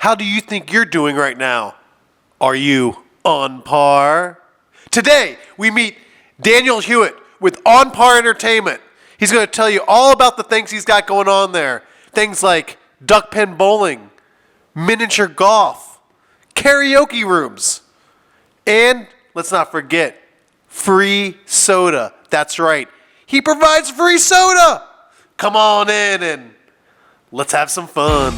How do you think you're doing right now? Are you on par? Today, we meet Daniel Huiet with On Par Entertainment. He's going to tell you all about the things he's got going on there. Things like duck pen bowling, miniature golf, karaoke rooms, and let's not forget, free soda. That's right. He provides free soda. Come on in and let's have some fun.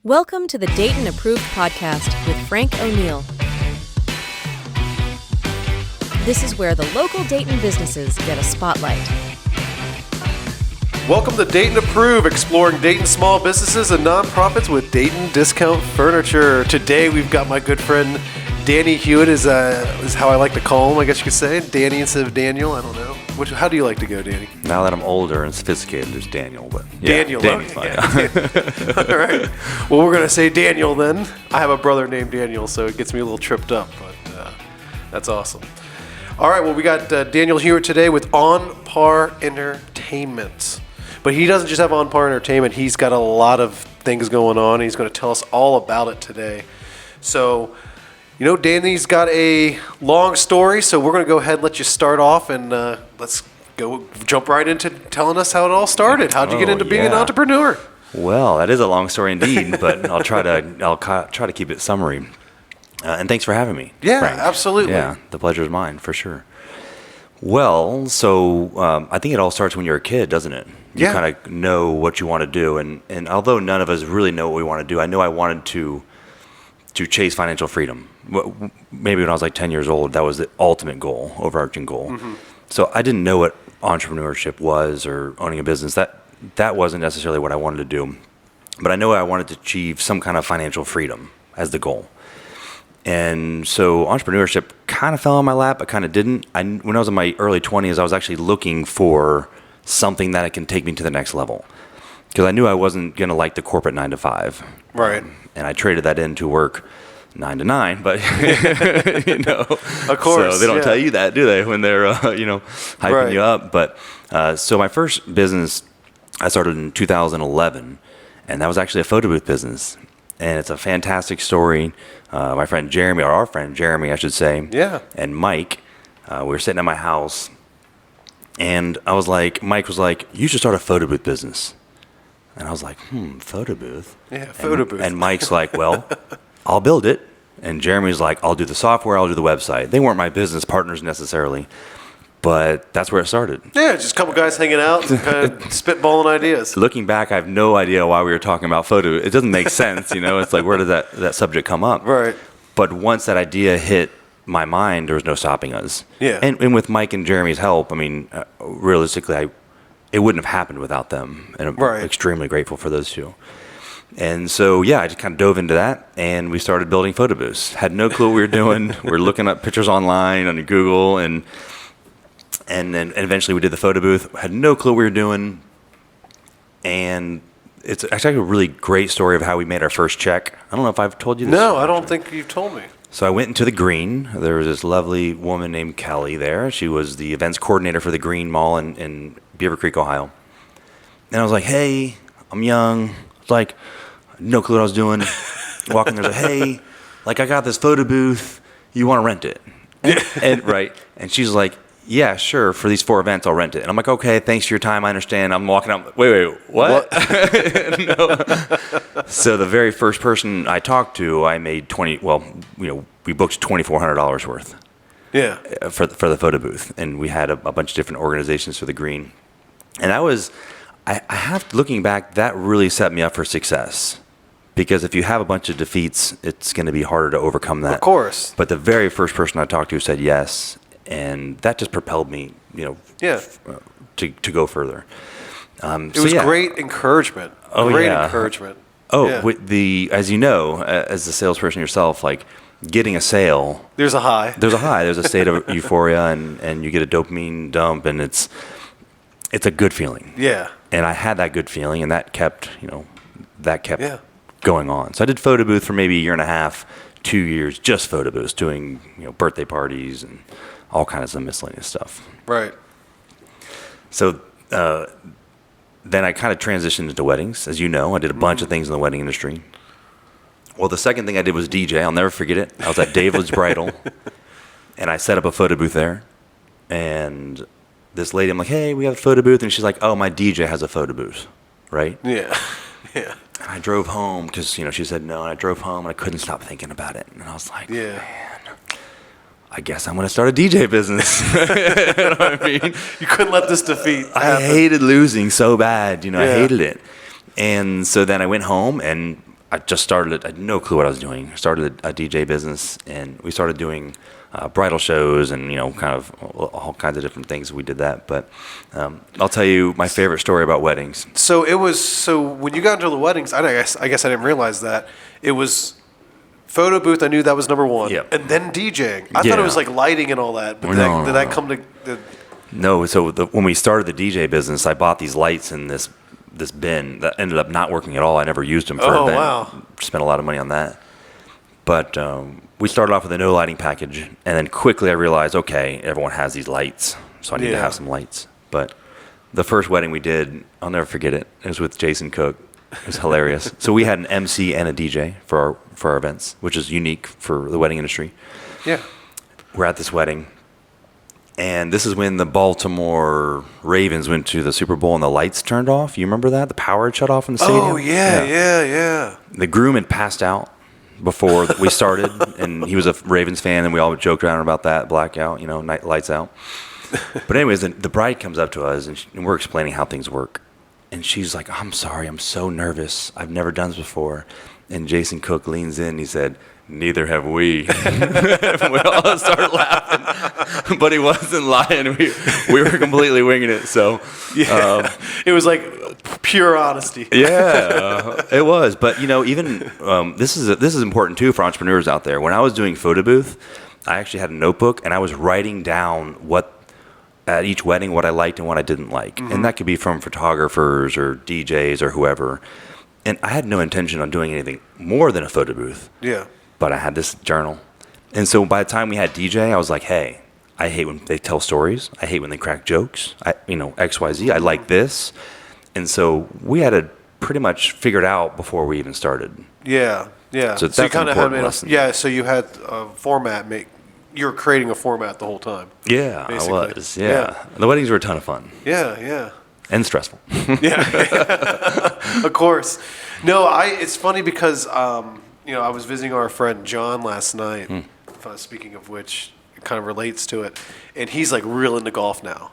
Welcome to the Dayton Approved Podcast with Frank O'Neill. This is where the local Dayton businesses get a spotlight. Welcome to Dayton Approved, exploring Dayton small businesses and nonprofits with Dayton Discount Furniture. Today we've got my good friend Danny Huiet is how I like to call him, I guess you could say. Danny instead of Daniel, I don't know. How do you like to go, Danny? Now that I'm older and sophisticated, there's Daniel, but yeah, Daniel. Danny's fine. Yeah. All right. Well, we're going to say Daniel then. I have a brother named Daniel, so it gets me a little tripped up, but that's awesome. All right, well, we got Daniel Huiet today with On Par Entertainment. But he doesn't just have On Par Entertainment. He's got a lot of things going on. He's going to tell us all about it today. So, Danny's got a long story, so we're going to go ahead and let you start off, and let's jump right into telling us how it all started. How'd you get into being an entrepreneur? Well, that is a long story indeed, but I'll try to keep it summary. And thanks for having me. Yeah, Frank. absolutely. Yeah, the pleasure is mine for sure. Well, so I think it all starts when you're a kid, doesn't it? You kind of know what you want to do, and although none of us really know what we want to do, I know I wanted to chase financial freedom. Maybe when I was like 10 years old, that was the ultimate goal, overarching goal. Mm-hmm. So I didn't know what entrepreneurship was or owning a business. That wasn't necessarily what I wanted to do. But I know I wanted to achieve some kind of financial freedom as the goal. And so entrepreneurship kind of fell on my lap, but kind of didn't. When I was in my early 20s, I was actually looking for something that can take me to the next level. Because I knew I wasn't going to like the corporate 9 to 5. Right. And I traded that in to work 9 to 9, but of course, so they don't tell you that, do they, when they're hyping you up? But so my first business I started in 2011, and that was actually a photo booth business, and it's a fantastic story. My friend Jeremy, or our friend Jeremy, I should say, and Mike, we were sitting at my house, and Mike was like, "You should start a photo booth business." And I was like, photo booth? Yeah, photo booth. And Mike's like, well, I'll build it. And Jeremy's like, I'll do the software, I'll do the website. They weren't my business partners necessarily, but that's where it started. Yeah, just a couple guys hanging out and kind of spitballing ideas. Looking back, I have no idea why we were talking about photo. It doesn't make sense, It's like, where did that subject come up? Right. But once that idea hit my mind, there was no stopping us. Yeah. And with Mike and Jeremy's help, realistically, it wouldn't have happened without them. And I'm extremely grateful for those two. And so, I just kind of dove into that, and we started building photo booths. Had no clue what we were doing. We were looking up pictures online on Google, and then eventually we did the photo booth. Had no clue what we were doing. And it's actually a really great story of how we made our first check. I don't know if I've told you this. No, I don't think you've told me. So I went into the Green. There was this lovely woman named Kelly there. She was the events coordinator for the Green Mall in Beaver Creek, Ohio. And I was like, hey, I'm young. It's like, no clue what I was doing. Walking there, like, hey, I got this photo booth. You want to rent it? And she's like, yeah, sure. For these 4 events, I'll rent it. And I'm like, okay, thanks for your time. I understand. I'm walking out. Wait, what? No. So the very first person I talked to, I made we booked $2,400 worth. Yeah. For the photo booth. And we had a bunch of different organizations for the Green. And that was, looking back, that really set me up for success. Because if you have a bunch of defeats, it's going to be harder to overcome that. Of course. But the very first person I talked to said yes. And that just propelled me, to go further. It was great encouragement. Encouragement. As you know, as a salesperson yourself, getting a sale. There's a high. There's a state of euphoria, and you get a dopamine dump, and it's a good feeling. Yeah. And I had that good feeling, and that kept going on. So I did photo booth for maybe a year and a half, 2 years, just photo booths, doing birthday parties and all kinds of miscellaneous stuff. Right. So then I kind of transitioned into weddings. As you know, I did a bunch of things in the wedding industry. Well, the second thing I did was DJ. I'll never forget it. I was at David's Bridal, and I set up a photo booth there. And this lady, I'm like, hey, we have a photo booth. And she's like, oh, my DJ has a photo booth, right? Yeah. Yeah. And I drove home because, she said no. And I drove home, and I couldn't stop thinking about it. And I was like, man, I guess I'm going to start a DJ business. You know what I mean? You couldn't let this defeat happen. I hated losing so bad. I hated it. And so then I went home, and I just started it. I had no clue what I was doing. I started a DJ business, and we started doing bridal shows and, kind of all kinds of different things. We did that. But I'll tell you my favorite story about weddings. So when you got into the weddings, I guess I didn't realize that. It was photo booth. I knew that was number one. Yep. And then DJing. I thought it was like lighting and all that. But did that come to... No. So when we started the DJ business, I bought these lights in this bin that ended up not working at all. I never used them for an event. Wow. Spent a lot of money on that. But we started off with a no lighting package, and then quickly I realized, okay, everyone has these lights, so I need to have some lights. But the first wedding we did, I'll never forget it. It was with Jason Cook. It was hilarious. So we had an MC and a DJ for our events, which is unique for the wedding industry. Yeah. We're at this wedding, and this is when the Baltimore Ravens went to the Super Bowl and the lights turned off. You remember that? The power had shut off in the stadium? Oh, yeah. The groom had passed out before we started, and he was a Ravens fan, and we all joked around about that, blackout, night lights out. But anyways, the bride comes up to us, and we're explaining how things work. And she's like, I'm sorry, I'm so nervous. I've never done this before. And Jason Cook leans in, and he said, neither have we. We all started laughing, but he wasn't lying. We were completely winging it. So it was like pure honesty. Yeah, it was. But even this is important too for entrepreneurs out there. When I was doing photo booth, I actually had a notebook, and I was writing down at each wedding what I liked and what I didn't like, and that could be from photographers or DJs or whoever. And I had no intention on doing anything more than a photo booth. Yeah. But I had this journal. And so by the time we had DJ, I was like, hey, I hate when they tell stories. I hate when they crack jokes. XYZ. I like this. And so we had it pretty much figured out before we even started. Yeah. So that's an important lesson. So you had a format you were creating a format the whole time. Yeah, basically. I was. Yeah. The weddings were a ton of fun. Yeah. And stressful. Yeah. Of course. No, it's funny because I was visiting our friend John last night. Speaking of which, it kind of relates to it, and he's like real into golf now.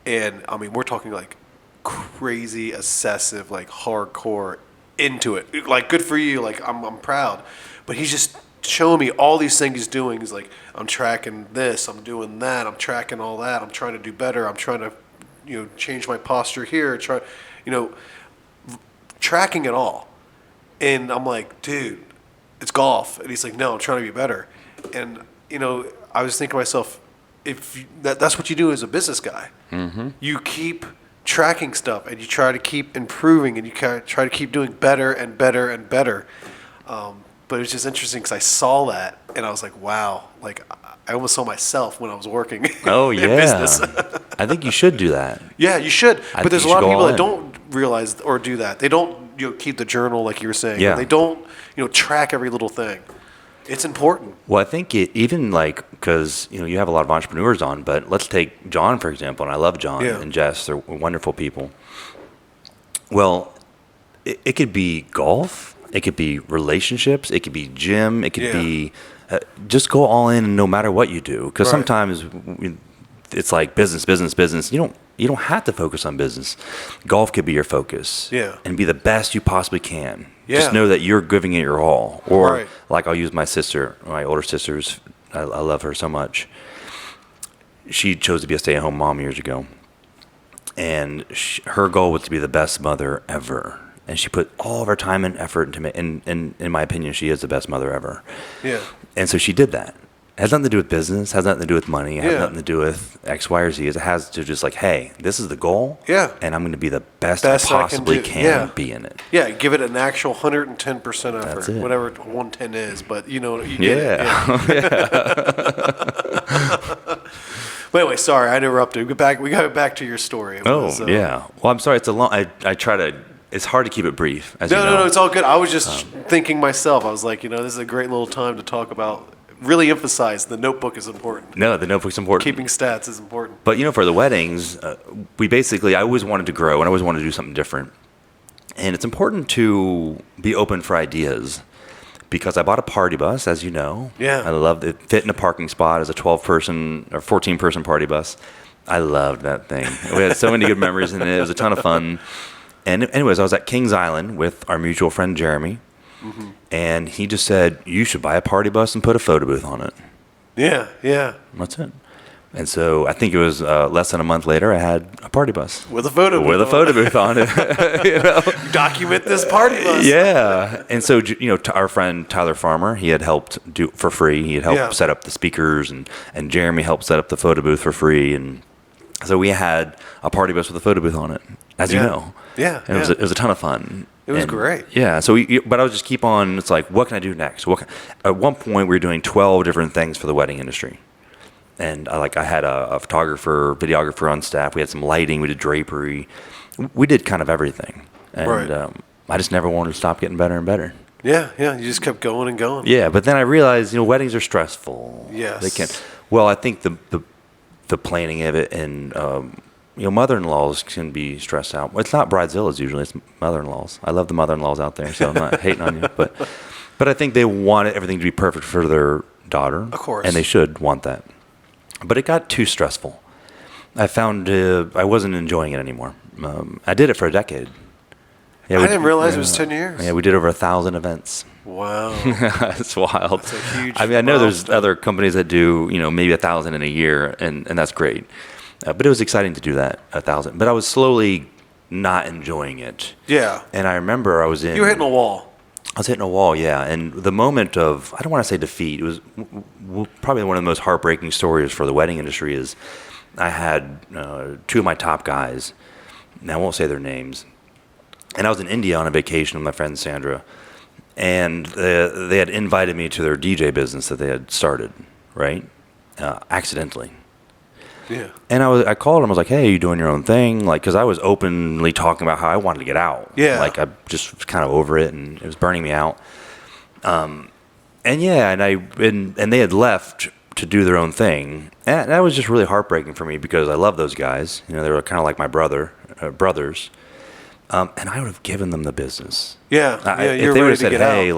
And I mean, we're talking like crazy, obsessive, like hardcore into it. Like, good for you. Like, I'm proud. But he's just showing me all these things he's doing. He's like, I'm tracking this, I'm doing that, I'm tracking all that. I'm trying to do better. I'm trying to, change my posture here. Tracking it all. And I'm like, dude, it's golf. And he's like, no, I'm trying to be better. And, I was thinking to myself, if that's what you do as a business guy. You keep tracking stuff, and you try to keep improving, and you try to keep doing better and better and better. But it was just interesting because I saw that, and I was like, wow. Like, I almost saw myself when I was working in business. I think you should do that. Yeah, you should. But there's a lot of people that don't realize or do that. They don't keep the journal like you were saying. Yeah. They don't track every little thing. It's important. Well, I think even because you have a lot of entrepreneurs on, but let's take John for example, and I love John and Jess. They're wonderful people. Well, it could be golf, it could be relationships, it could be gym, it could be just go all in no matter what you do. Because sometimes it's like business. You don't have to focus on business. Golf could be your focus. Yeah. And be the best you possibly can. Yeah. Just know that you're giving it your all. Or like I'll use my sister, my older sister's. I love her so much. She chose to be a stay-at-home mom years ago. And her goal was to be the best mother ever. And she put all of her time and effort into it. And in my opinion, she is the best mother ever. Yeah. And so she did that. It has nothing to do with business, has nothing to do with money, it has nothing to do with X, Y, or Z. It has to just like, hey, this is the goal. Yeah. And I'm going to be the best I possibly can be in it. Yeah, give it an actual 110% effort. That's it. Whatever 110 is, but you get it. But anyway, sorry, I interrupted. We got back to your story. Yeah. Well, I'm sorry. It's a long. I try to. It's hard to keep it brief. As you know. No, it's all good. I was just thinking myself. I was like, this is a great little time to talk about. Really emphasize the notebook is important. No, the notebook's important. Keeping stats is important. But for the weddings, I always wanted to grow and I always wanted to do something different. And it's important to be open for ideas because I bought a party bus, as you know. Yeah. I loved it. Fit in a parking spot as a 12-person or 14-person party bus. I loved that thing. We had so many good memories in it. It was a ton of fun. And anyways, I was at Kings Island with our mutual friend, Jeremy. Mm-hmm. And he just said, you should buy a party bus and put a photo booth on it. Yeah. That's it. And so I think it was less than a month later, I had a party bus. With a photo booth on it. Document this party bus. Yeah. And so, our friend Tyler Farmer, he had helped do for free. He had helped set up the speakers, and Jeremy helped set up the photo booth for free. And so we had a party bus with a photo booth on it, as you know. Yeah. And it was a ton of fun. It was great. Yeah. So, but I would just keep on. It's like, what can I do next? At one point, we were doing 12 different things for the wedding industry, and I had a photographer, videographer on staff. We had some lighting. We did drapery. We did kind of everything, and I just never wanted to stop getting better and better. Yeah. You just kept going and going. Yeah, but then I realized, weddings are stressful. Yes. They can. Well, I think the planning of it and mother-in-laws can be stressed out. It's not bridezillas usually; it's mother-in-laws. I love the mother-in-laws out there, so I'm not hating on you. But I think they want everything to be perfect for their daughter, of course, and they should want that. But it got too stressful. I found I wasn't enjoying it anymore. I did it for a decade. Yeah, I didn't realize it was 10 years. Yeah, we did over 1,000 events. Wow, it's wild. That's a huge. I know there's other companies that do maybe 1,000 in a year, and that's great. But it was exciting to do that, 1,000. But I was slowly not enjoying it. Yeah. And I remember I was You were hitting a wall. I was hitting a wall, yeah. And the moment of, I don't want to say defeat, it was probably one of the most heartbreaking stories for the wedding industry is I had two of my top guys, and I won't say their names, and I was in India on a vacation with my friend Sandra, and they had invited me to their DJ business that they had started, right? Accidentally. Yeah. And I called him. I was like, "Hey, are you doing your own thing?" Because I was openly talking about how I wanted to get out. Yeah. I just was kind of over it, and it was burning me out. And they had left to do their own thing, and that was just really heartbreaking for me because I love those guys. They were kind of like my brothers. And I would have given them the business. Yeah. If they would have said, "Hey,"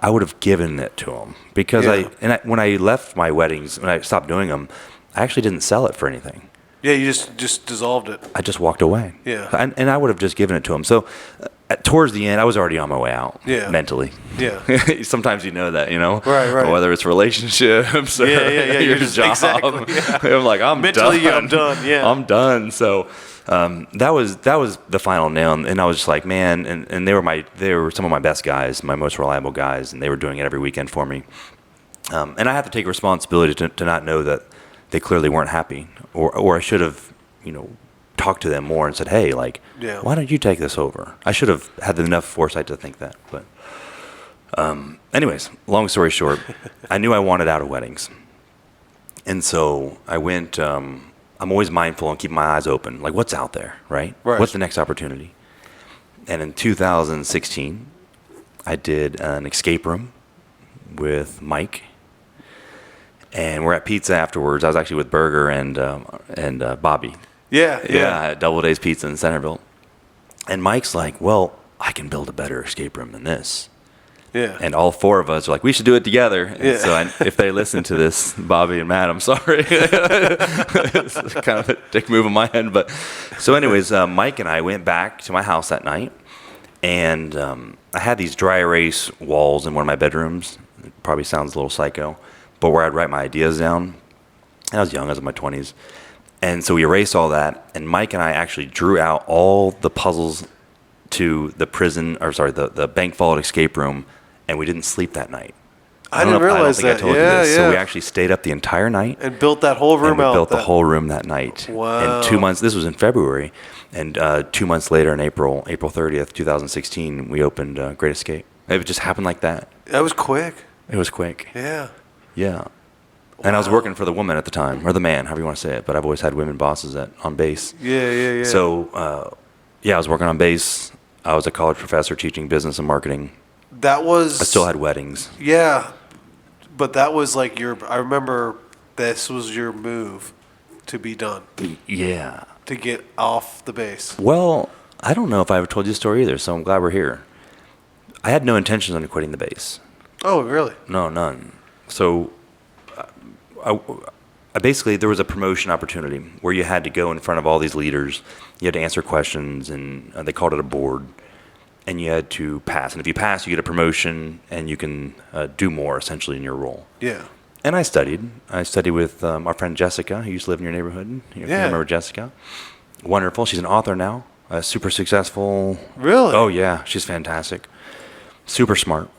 I would have given it to them because when I left my weddings, when I stopped doing them. I actually didn't sell it for anything. Yeah, you just dissolved it. I just walked away. Yeah. And I would have just given it to him. So towards the end, I was already on my way out mentally. Yeah. Sometimes you know that, Right. Whether it's relationships or your job. Exactly, yeah. I'm like, I'm mentally, done. I'm done, yeah. I'm done. So that was the final nail. And I was just like, man, and they were some of my best guys, my most reliable guys, and they were doing it every weekend for me. And I have to take responsibility to not know that they clearly weren't happy, or I should have, talked to them more and said, "Hey, why don't you take this over?" I should have had enough foresight to think that. But, anyways, long story short, I knew I wanted out of weddings, and so I went. I'm always mindful and keeping my eyes open, what's out there, right? What's the next opportunity? And in 2016, I did an escape room with Mike. And we're at pizza afterwards. I was actually with Berger and Bobby. Yeah. At Double Days Pizza in Centerville. And Mike's like, "Well, I can build a better escape room than this." Yeah. And all four of us are like, "We should do it together." And yeah. So if they listen to this, Bobby and Matt, I'm sorry. It's kind of a dick move on my end. But so anyways, Mike and I went back to my house that night. And I had these dry erase walls in one of my bedrooms. It probably sounds a little psycho. But where I'd write my ideas down. And I was young, I was in my 20s. And so we erased all that, and Mike and I actually drew out all the puzzles to the bank vault escape room, and we didn't sleep that night. I didn't realize that. I told you this. So we actually stayed up the entire night. And built that whole room out. Built the whole room that night. Wow. And 2 months, this was in February, and 2 months later in April 30th, 2016, we opened Great Escape. It just happened like that. That was quick. It was quick. Yeah. Yeah. And I was working for the woman at the time, or the man, however you want to say it. But I've always had women bosses on base. Yeah. So, I was working on base. I was a college professor teaching business and marketing. I still had weddings. Yeah, but that was like I remember this was your move to be done. Yeah. To get off the base. Well, I don't know if I ever told you the story either, so I'm glad we're here. I had no intentions on quitting the base. Oh, really? No, none. So, I basically, there was a promotion opportunity where you had to go in front of all these leaders. You had to answer questions, and they called it a board. And you had to pass. And if you pass, you get a promotion, and you can do more, essentially, in your role. Yeah. And I studied. I studied with our friend Jessica, who used to live in your neighborhood. You remember Jessica? Wonderful. She's an author now. Super successful. Really? Oh, yeah. She's fantastic. Super smart.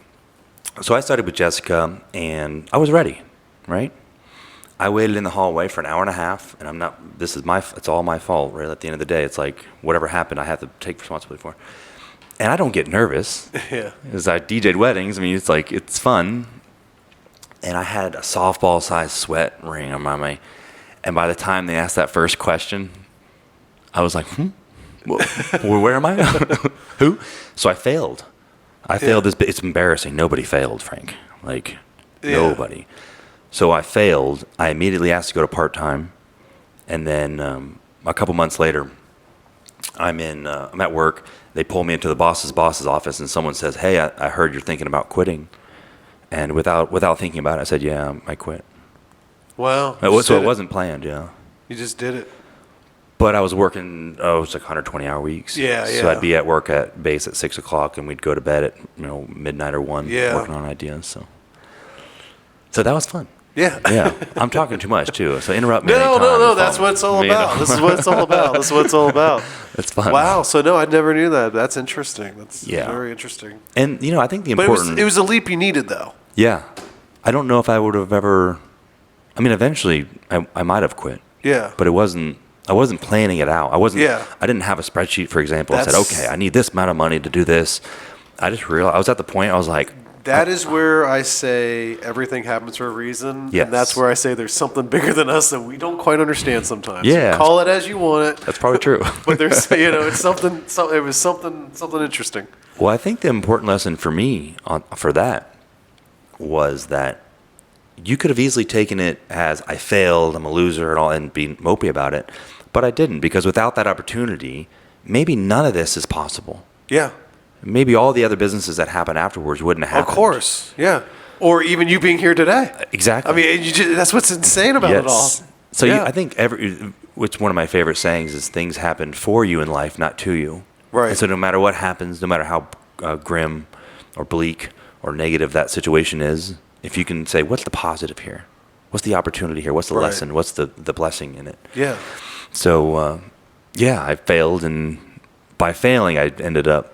So I studied with Jessica, and I was ready, right? I waited in the hallway for an hour and a half, and it's all my fault, right? At the end of the day, it's like whatever happened, I have to take responsibility for. And I don't get nervous. Yeah. Because I DJ'd weddings. I mean, it's fun. And I had a softball-sized sweat ring on my, and by the time they asked that first question, I was like, where am I? Who? So I failed. I failed this. It's embarrassing. Nobody failed, Frank. Nobody. So I failed. I immediately asked to go to part-time. And then a couple months later, I'm at work. They pull me into the boss's office, and someone says, "Hey, I heard you're thinking about quitting." And without thinking about it, I said, "Yeah, I quit." Wow. So it wasn't planned, yeah. You just did it. But I was working, it was like 120-hour weeks. Yeah. So I'd be at work at base at 6 o'clock, and we'd go to bed at midnight or 1, working on ideas. So that was fun. Yeah. Yeah. I'm talking too much, too, so interrupt me No. That's what it's all about. This is what it's all about. It's fun. Wow. So, no, I never knew that. That's interesting. That's very interesting. And, I think the But important... it was a leap you needed, though. Yeah. I don't know if I would have ever... I mean, eventually, I might have quit. Yeah. But I wasn't planning it out. Yeah. I didn't have a spreadsheet, for example. I said, okay, I need this amount of money to do this. I just realized... I was at the point, I was like... That is where I say everything happens for a reason. Yes. And that's where I say there's something bigger than us that we don't quite understand sometimes. Yeah. Call it as you want it. That's probably true. But there's, it's something, it was something interesting. Well, I think the important lesson for me for that was that you could have easily taken it as I failed, I'm a loser, and all, and be mopey about it. But I didn't, because without that opportunity, maybe none of this is possible. Yeah. Maybe all the other businesses that happen afterwards wouldn't have happened. Of course, yeah. Or even you being here today. Exactly. I mean, that's what's insane about it all. So I think which one of my favorite sayings is things happen for you in life, not to you. Right. And so no matter what happens, no matter how grim or bleak or negative that situation is, if you can say, what's the positive here? What's the opportunity here? What's the lesson? What's the blessing in it? Yeah. So, I failed, and by failing, I ended up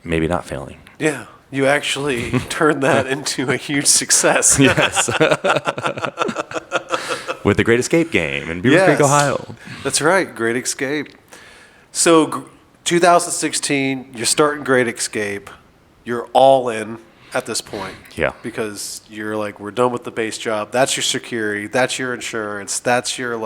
maybe not failing. Yeah. You actually turned that into a huge success. Yes. With the Great Escape game in Beaver Creek, Ohio. That's right. Great Escape. So 2016, you're starting Great Escape. You're all in at this point. Yeah. Because you're like, we're done with the base job. That's your security. That's your insurance. That's your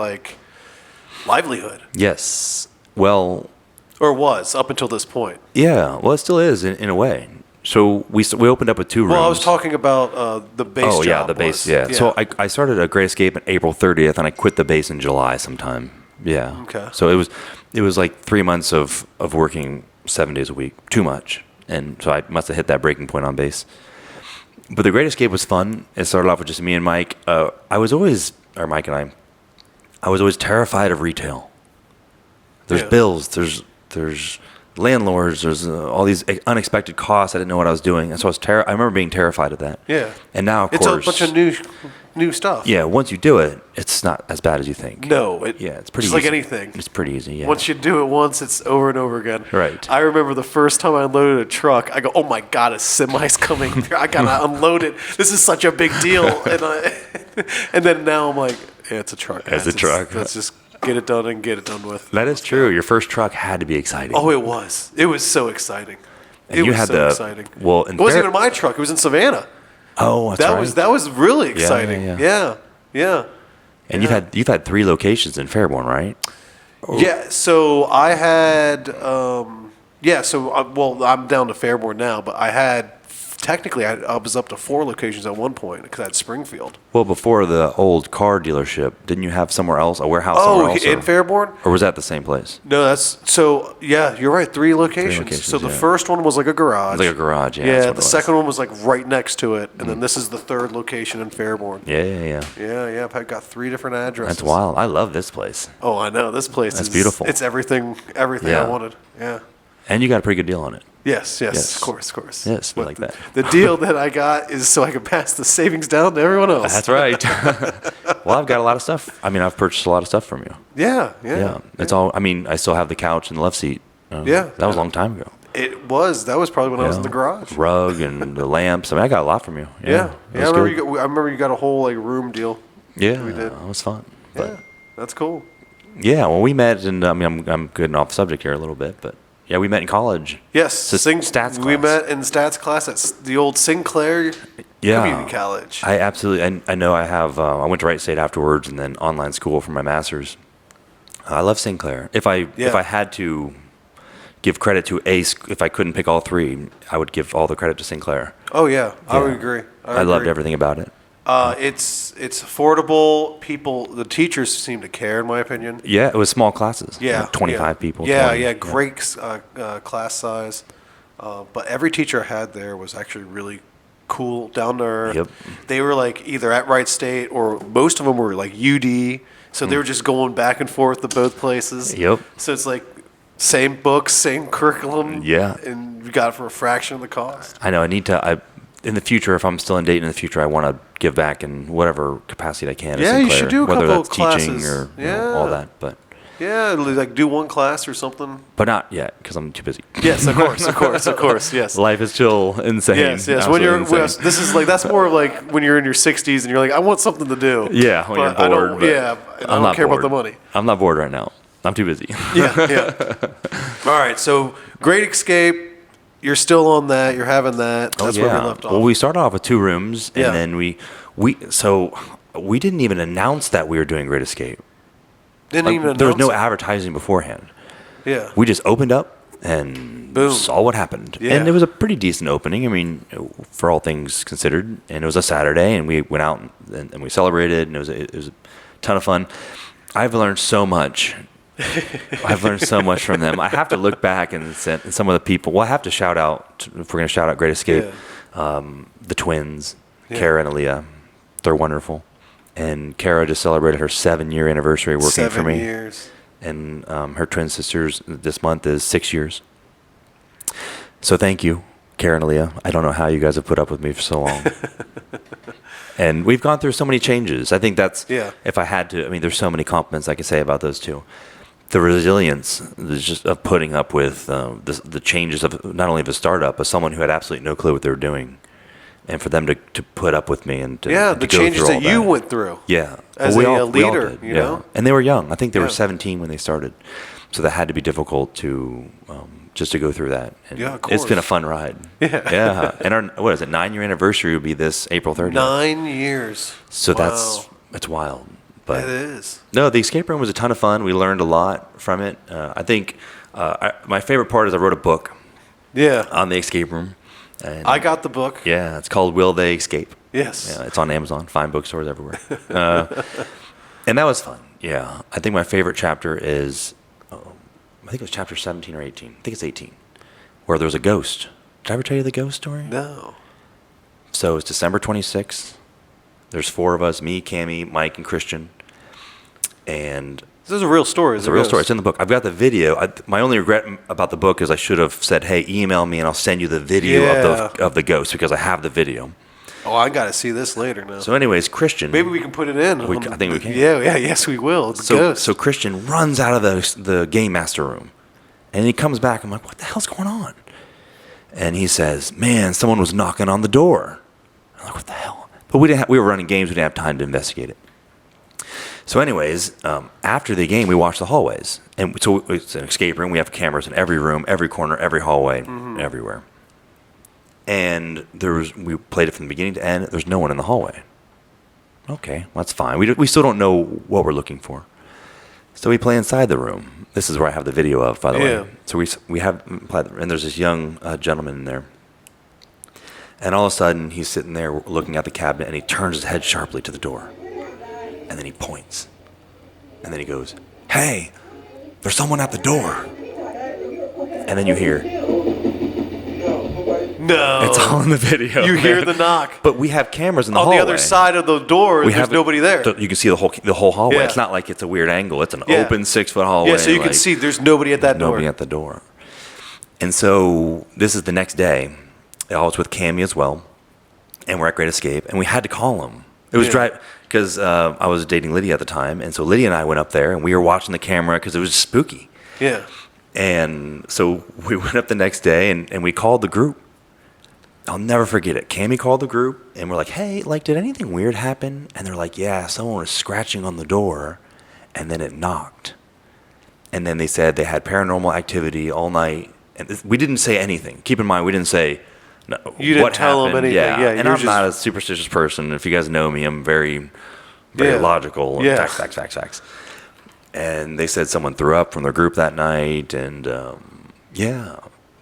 livelihood. Yes. Well... Or was, up until this point. Yeah, well, it still is in a way. So we opened up with 2 rooms. Well, I was talking about the base job. Oh, yeah, the base, yeah. So I started a Great Escape on April 30th, and I quit the base in July sometime. Yeah. Okay. So it was like 3 months of working 7 days a week. Too much. And so I must have hit that breaking point on base. But the Great Escape was fun. It started off with just me and Mike. Mike and I was always terrified of retail. There's bills, there's landlords, there's all these unexpected costs. I didn't know what I was doing, and so I remember being terrified of that. Yeah. And now, of course, it's a bunch of new stuff. Yeah. Once you do it, it's not as bad as you think. No. It's pretty. Just easy. like anything. It's pretty easy. Yeah. Once you do it once, it's over and over again. Right. I remember the first time I unloaded a truck. I go, "Oh my God, a semi's coming! I gotta unload it. This is such a big deal." And then now I'm like, "Yeah, it's a truck. It's a truck. Let's just get it done and get it done with." That is true. Your first truck had to be exciting. Oh, it was. It was so exciting. And it you was had so exciting. Well, it wasn't even my truck. It was in Savannah. Oh, that's right. That was really exciting. Yeah. Yeah. And Yeah. you've had 3 locations in Fairborn, right? Yeah, so I had, well, I'm down to Fairborn now, but I had, technically, I was up to 4 locations at one point because I had Springfield. Well, before the old car dealership, didn't you have somewhere else, a warehouse somewhere else? In Fairborn? Or was that the same place? No, yeah, you're right, 3 locations. locations, So the yeah. first one was like a garage. It was like a garage, yeah. Yeah, that's what the it was. second one was like right next to it, and then this is the 3rd location in Fairborn. Yeah. Yeah, I've got 3 different addresses. That's wild. I love this place. Oh, I know, this place That's is beautiful. It's everything Yeah. I wanted. Yeah. And you got a pretty good deal on it. Yes, Yes. of course. Yes, we But like that. The deal that I got is so I can pass the savings down to everyone else. That's right. Well, I've got a lot of stuff. I mean, I've purchased a lot of stuff from you. Yeah. Yeah. It's all, I mean, I still have the couch and the love seat. Yeah. That was a long time ago. That was probably when I was in the garage. Rug and the lamps. I mean, I got a lot from you. Yeah. It I was remember good. I remember you got a whole like room deal. Yeah, we did. it was fun. But Yeah. That's cool. yeah, well, we met, and I mean, I'm getting off subject here a little bit, but yeah, we met in college. Yes. Stats We class. met in stats class at the old Sinclair Community College. I absolutely. I know. I have. I went to Wright State afterwards, and then online school for my master's. I love Sinclair. If I had to give credit to if I couldn't pick all 3, I would give all the credit to Sinclair. Oh yeah, I would Yeah. agree. I loved everything about it. It's affordable. The teachers seem to care, in my opinion. Yeah, it was small classes. Yeah, like 25 people. Yeah, 20. great class size. But every teacher I had there was actually really cool, down to earth. Yep. They were like either at Wright State or most of them were like UD. So they were just going back and forth to both places. Yep. So it's like same books, same curriculum. Yeah. And you got it for a fraction of the cost. I know. I need to. In the future, if I'm still in Dayton in the future, I want to give back in whatever capacity I can. to Yeah, you Sinclair, should do a whether couple that's of classes. teaching or Yeah. all that, but Yeah, like do one class or something. not yet because I'm too busy. Yes, of course, yes. Life is still insane. Yes. When absolutely you're, insane. this is like that's more like when you're in your 60s and you're like, I want something to do. Yeah, when you're But I don't- bored, but yeah, I I'm don't not care about bored. the money. I'm not bored right now. I'm too busy. Yeah. All right, so Great Escape. You're still on that. You're having that. That's where we left off. Well, we started off with 2 rooms, and Yeah. then we didn't even announce that we were doing Great Escape. Didn't even There was no announce advertising beforehand. it. Yeah. We just opened up and Boom. saw what happened. Yeah. And it was a pretty decent opening, I mean, for all things considered. And it was a Saturday, and we went out and we celebrated, and it was a ton of fun. I've learned so much. I've learned so much from them. I have to look back and some of the people. Well, I have to shout out, if we're going to shout out Great Escape, the twins, Kara and Aaliyah. They're wonderful. And Kara just celebrated her 7-year anniversary working for me. 7 years. And her twin sisters this month is 6 years. So thank you, Karen and Leah. I don't know how you guys have put up with me for so long. And we've gone through so many changes. I think that's, if I had to, I mean, there's so many compliments I could say about those two. The resilience just of putting up with the changes of not only of a startup, but someone who had absolutely no clue what they were doing. And for them to put up with me and to the go changes through all that you went through. Yeah. As we a all leader, did, you know? And they were young. I think they were 17 when they started. So that had to be difficult to just to go through that. And of course. it's been a fun ride. Yeah. And our, what is it, 9-year anniversary would be this April 30th. 9 years. So Wow. it's wild. But It is. No, the escape room was a ton of fun. We learned a lot from it. I think my favorite part is I wrote a book on the escape room. And I got the book. Yeah, it's called Will They Escape? Yes. Yeah, it's on Amazon, fine bookstores everywhere. And that was fun. Yeah. I think my favorite chapter is, I think it was chapter 17 or 18. I think it's 18, where there was a ghost. Did I ever tell you the ghost story? No. So it's December 26th. There's 4 of us, me, Cammie, Mike, and Christian. And This is a real story. it's a real story. It's in the book. I've got the video. My only regret about the book is I should have said, hey, email me and I'll send you the video of the ghost, because I have the video. Oh, I got to see this later now. So anyways, Christian. Maybe we can put it in. I think we can. Yes, we will. It's a ghost. So Christian runs out of the game master room, and he comes back. I'm like, what the hell's going on? And he says, man, someone was knocking on the door. I'm like, what the hell? But we were running games. We didn't have time to investigate it. So anyways, after the game, we watched the hallways. And so it's an escape room. We have cameras in every room, every corner, every hallway, everywhere. And we played it from the beginning to end. There's no one in the hallway. Okay, that's fine. We still don't know what we're looking for. So we play inside the room. This is where I have the video of, by the way. So we have, and there's this young gentleman in there. And all of a sudden, he's sitting there looking at the cabinet, and he turns his head sharply to the door. And then he points. And then he goes, "Hey, there's someone at the door." And then you hear, No. it's all in the video. You hear the knock. But we have cameras in the On hallway. the other side of the door, there's nobody there. You can see the whole hallway. Yeah. It's not like it's a weird angle. It's an open 6-foot hallway. Yeah, so you can see there's nobody at that door. Nobody at the door. And so this is the next day. I was with Cammie as well, and we're at Great Escape, and we had to call him. It was because I was dating Lydia at the time, and so Lydia and I went up there, and we were watching the camera because it was spooky. Yeah. And so we went up the next day, and we called the group. I'll never forget it. Cammie called the group, and we're like, "Hey, did anything weird happen?" And they're like, "Yeah, someone was scratching on the door, and then it knocked." And then they said they had paranormal activity all night. And we didn't say anything. Keep in mind, we didn't say you didn't tell them anything. Yeah, and I'm not a superstitious person. If you guys know me, I'm very logical. And facts. And they said someone threw up from their group that night, and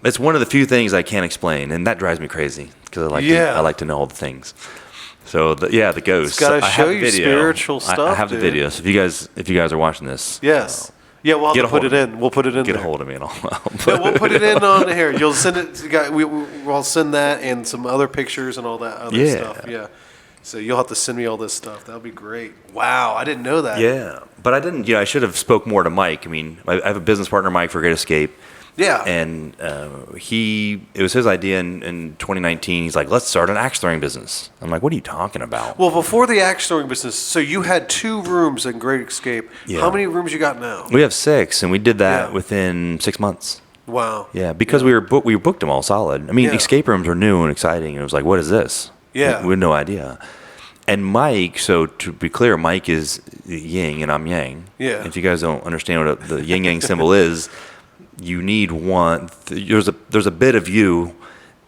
it's one of the few things I can't explain, and that drives me crazy because I like to know all the things. So the ghosts. It's got to show you spiritual stuff. I have the video. So if you guys are watching this, yes. Yeah, we'll have to put it in. We'll put it in. Get there. a hold of me and we'll put it in on here. You'll send it. We'll send that and some other pictures and all that other stuff. Yeah. So you'll have to send me all this stuff. That would be great. Wow, I didn't know that. Yeah, but I didn't. I should have spoke more to Mike. I mean, I have a business partner, Mike, for Great Escape. Yeah. And it was his idea in 2019. He's like, "Let's start an axe throwing business." I'm like, "What are you talking about?" Well, before the axe throwing business, so you had 2 rooms in Great Escape. Yeah. How many rooms you got now? We have 6, and we did that within 6 months. Wow. Yeah, because we booked them all solid. I mean, escape rooms were new and exciting, and it was like, "What is this?" Yeah. We had no idea. And Mike, so to be clear, Mike is yin and I'm yang. Yeah. If you guys don't understand what the yin yang symbol is, you need one. There's a bit of you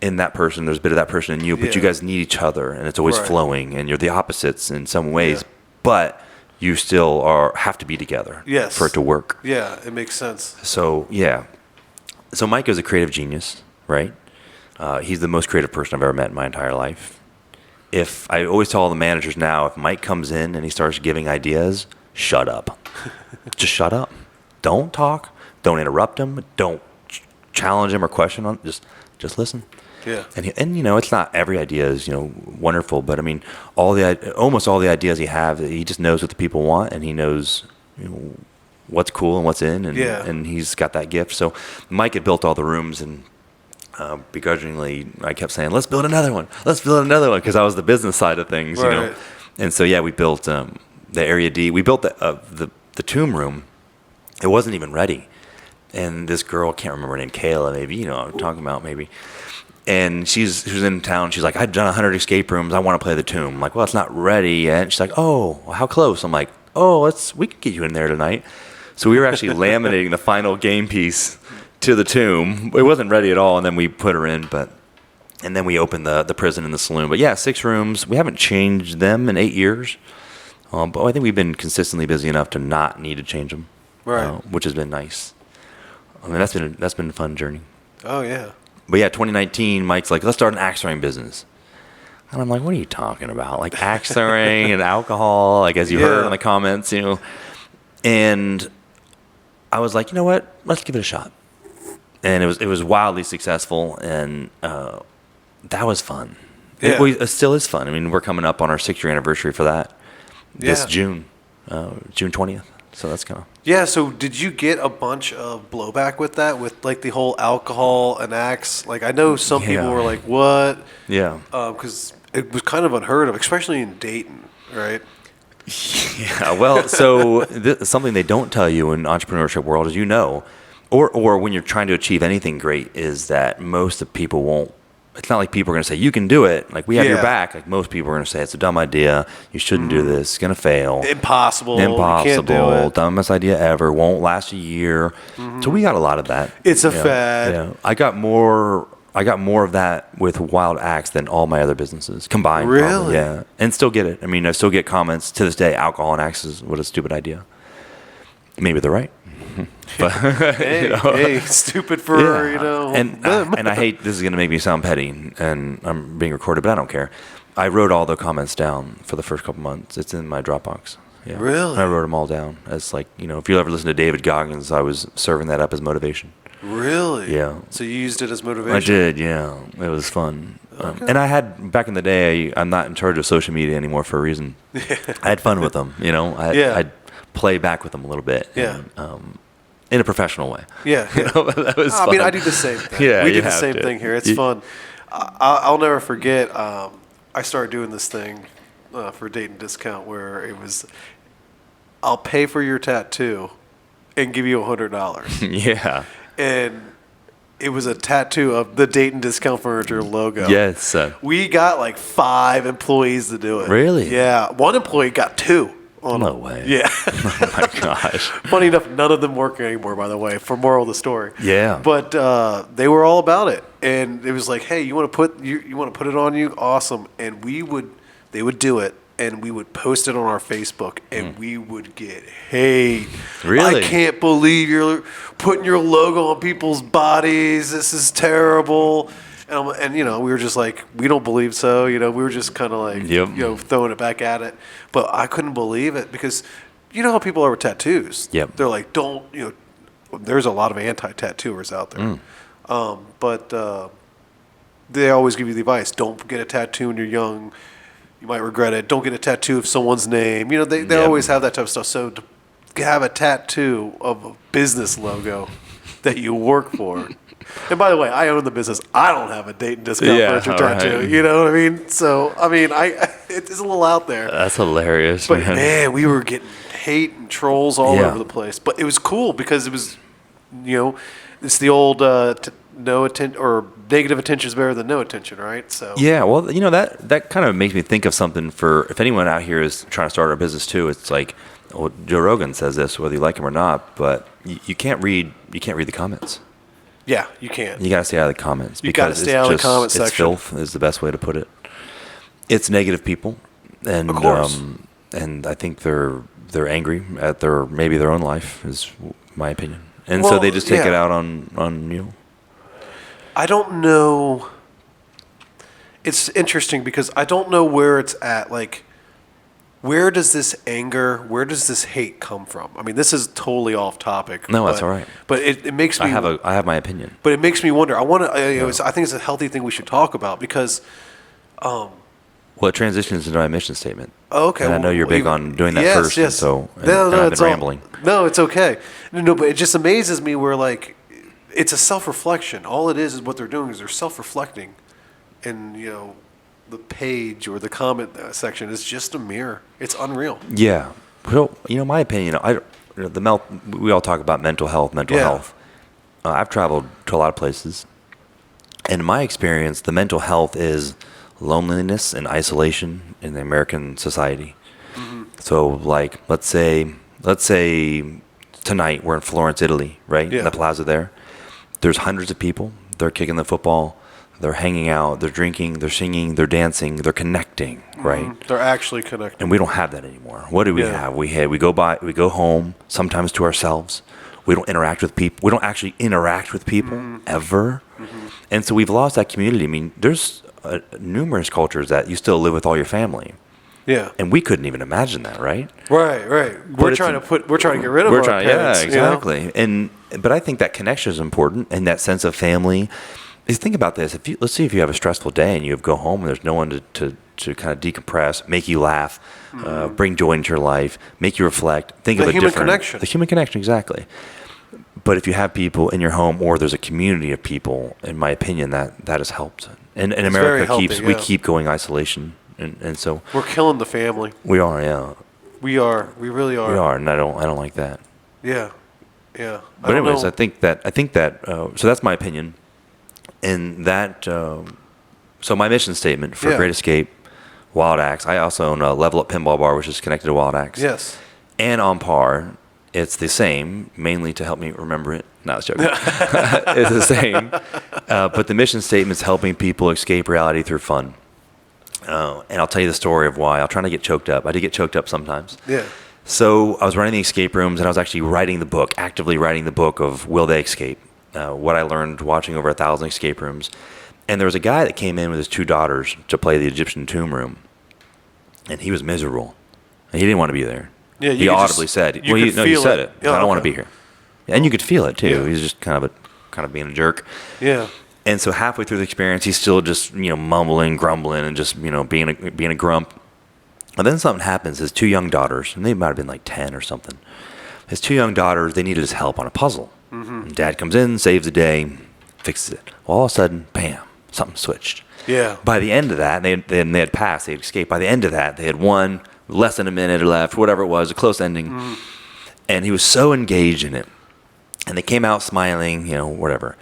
in that person. There's a bit of that person in you, but you guys need each other, and it's always flowing. And you're the opposites in some ways, but you still have to be together. Yes. For it to work. Yeah, it makes sense. So so Mike is a creative genius, right? He's the most creative person I've ever met in my entire life. If I always tell all the managers now, if Mike comes in and he starts giving ideas, shut up. Just shut up. Don't talk. Don't interrupt him. Don't challenge him or question him. Just listen. Yeah. And it's not every idea is wonderful, but I mean almost all the ideas he just knows what the people want, and he knows what's cool and what's in, and he's got that gift. So Mike had built all the rooms, and begrudgingly I kept saying, "Let's build another one. Let's build another one," because I was the business side of things, And so we built the Area D. We built the tomb room. It wasn't even ready. And this girl, I can't remember her name, Kayla, maybe, I'm talking about maybe. And she was in town. She's like, "I've done 100 escape rooms. I want to play the tomb." I'm like, "Well, it's not ready yet." And she's like, "Oh, well, how close?" I'm like, "Oh, we can get you in there tonight." So we were actually laminating the final game piece to the tomb. It wasn't ready at all, and then we put her in, and then we opened the prison and the saloon. But 6 rooms. We haven't changed them in 8 years. But I think we've been consistently busy enough to not need to change them, which has been nice. I mean, that's been a fun journey. Oh yeah. But 2019, Mike's like, "Let's start an axe throwing business." And I'm like, "What are you talking about? Like axe throwing and alcohol?" Like as you heard in the comments, And I was like, "You know what? Let's give it a shot." And it was wildly successful, and that was fun. Yeah. It still is fun. I mean, we're coming up on our 6-year anniversary for that this June 20th. So that's kind of... Yeah, so did you get a bunch of blowback with that, with like the whole alcohol and axe? Like I know some people were like, "What?" Yeah. Because it was kind of unheard of, especially in Dayton, right? Yeah, well, so something they don't tell you in entrepreneurship world is or when you're trying to achieve anything great is that most of people won't. It's not like people are going to say, "You can do it." Like, we have your back. Like, most people are going to say, "It's a dumb idea. You shouldn't do this. It's going to fail. Impossible. You can't do it. Dumbest idea ever. Won't last a year." So we got a lot of that. It's a fad. Yeah. I got more I got more of that with Wild Axe than all my other businesses combined. Really? Probably, yeah. And still get it. I mean, I still get comments to this day. Alcohol and Axe is what a stupid idea. Maybe they're right. But hey, stupid for And I hate, this is going to make me sound petty, and I'm being recorded, but I don't care. I wrote all the comments down for the first couple months. It's in my Dropbox. Yeah. Really? I wrote them all down as like, if you ever listen to David Goggins, I was serving that up as motivation. Really? Yeah. So you used it as motivation? I did, yeah. It was fun. Okay. And I had, back in the day, I'm not in charge of social media anymore for a reason. I had fun with them, I'd play back with them a little bit. Yeah. And, in a professional way. Yeah. That was fun. I mean, I do the same thing. Yeah, we do the same thing here. It's fun. I'll never forget, I started doing this thing for Dayton Discount where it was, I'll pay for your tattoo and give you $100. Yeah. And it was a tattoo of the Dayton Discount Furniture logo. Yes. We got like 5 employees to do it. Really? Yeah. One employee got 2. No way. Yeah. Oh my gosh. Funny enough, none of them work anymore, by the way, for moral of the story. Yeah. But they were all about it. And it was like, hey, you want to put it on you? Awesome. And they would do it. And we would post it on our Facebook, and we would get hate. Really? I can't believe you're putting your logo on people's bodies. This is terrible. And we were just like, we don't believe so. We were just kind of like, throwing it back at it. But I couldn't believe it because you know how people are with tattoos. Yep. They're like, there's a lot of anti-tattooers out there. But they always give you the advice, don't get a tattoo when you're young. You might regret it. Don't get a tattoo of someone's name. They always have that type of stuff. So to have a tattoo of a business logo that you work for. And by the way, I own the business. I don't have a Dayton Discount Furniture tattoo. Right. You know what I mean? So, I mean, it's a little out there. That's hilarious, but man, we were getting hate and trolls all over the place. But it was cool because it was, it's the old no attention or negative attention is better than no attention, right? So yeah, well, that kind of makes me think of something for if anyone out here is trying to start a business too. It's like, well, Joe Rogan says this, whether you like him or not, but you can't read the comments. Yeah, you can't. You got to stay out of the comments. You got to stay out of the comment section. It's filth is the best way to put it. It's negative people, and of course. And I think they're angry at maybe their own life is my opinion, and so they just take it out on you. I don't know. It's interesting because I don't know where it's at. Like, where does this anger, where does this hate come from? I mean, this is totally off topic. No, that's all right. But it makes me. I have my opinion. But it makes me wonder. I think it's a healthy thing we should talk about because. Well, it transitions into my mission statement. Oh, okay. And I know you're big on doing that first. Yes. So I've been rambling. No, it's okay. No, but it just amazes me where like. It's a self-reflection. All it is what they're doing is they're self-reflecting, and the page or the comment section is just a mirror. It's unreal. Yeah, well, my opinion. We all talk about mental health. I've traveled to a lot of places, and in my experience, the mental health is loneliness and isolation in the American society. Mm-hmm. So, like, let's say tonight we're in Florence, Italy, right? Yeah. In the plaza there. There's hundreds of people. They're kicking the football. They're hanging out. They're drinking. They're singing. They're dancing. They're connecting, right? Mm-hmm. They're actually connecting. And we don't have that anymore. What do we have? We go home sometimes to ourselves. We don't interact with people. We don't actually interact with people ever. Mm-hmm. And so we've lost that community. I mean, there's numerous cultures that you still live with all your family. Yeah. And we couldn't even imagine that, right? Right. We're trying to get rid of our parents. Yeah, exactly. But I think that connection is important and that sense of family. Is think about this. Let's see if you have a stressful day and you go home and there's no one to kind of decompress, make you laugh, bring joy into your life, make you reflect, think of a different connection. The human connection, exactly. But if you have people in your home or there's a community of people, in my opinion, that has helped. And America we keep going isolation. And so we're killing the family. We are, yeah. We are. We really are. We are, and I don't like that. Yeah. But anyways, I think that. So that's my opinion, and that. So my mission statement for Great Escape, Wild Axe. I also own a Level Up Pinball Bar, which is connected to Wild Axe. Yes. And on par, it's the same, mainly to help me remember it. No, I was joking. It's the same. But the mission statement is helping people escape reality through fun. And I'll tell you the story of why. I'll try not to get choked up. I do get choked up sometimes. Yeah. So I was running the escape rooms, and I was actually actively writing the book of Will They Escape? What I learned watching over 1,000 escape rooms. And there was a guy that came in with his 2 daughters to play the Egyptian tomb room. And he was miserable. And he didn't want to be there. Yeah, he audibly said, he said it. Yeah, I don't want to be here. And you could feel it too. Yeah. He was just kind of being a jerk. Yeah. And so halfway through the experience, he's still just, mumbling, grumbling, and just, being a grump. And then something happens. His 2 young daughters, and they might have been like 10 or something. His 2 young daughters, they needed his help on a puzzle. Mm-hmm. And Dad comes in, saves the day, fixes it. Well, all of a sudden, bam, something switched. Yeah. By the end of that, they had passed, they had escaped. By the end of that, they had won, less than a minute left, whatever it was, a close ending. Mm-hmm. And he was so engaged in it. And they came out smiling, whatever.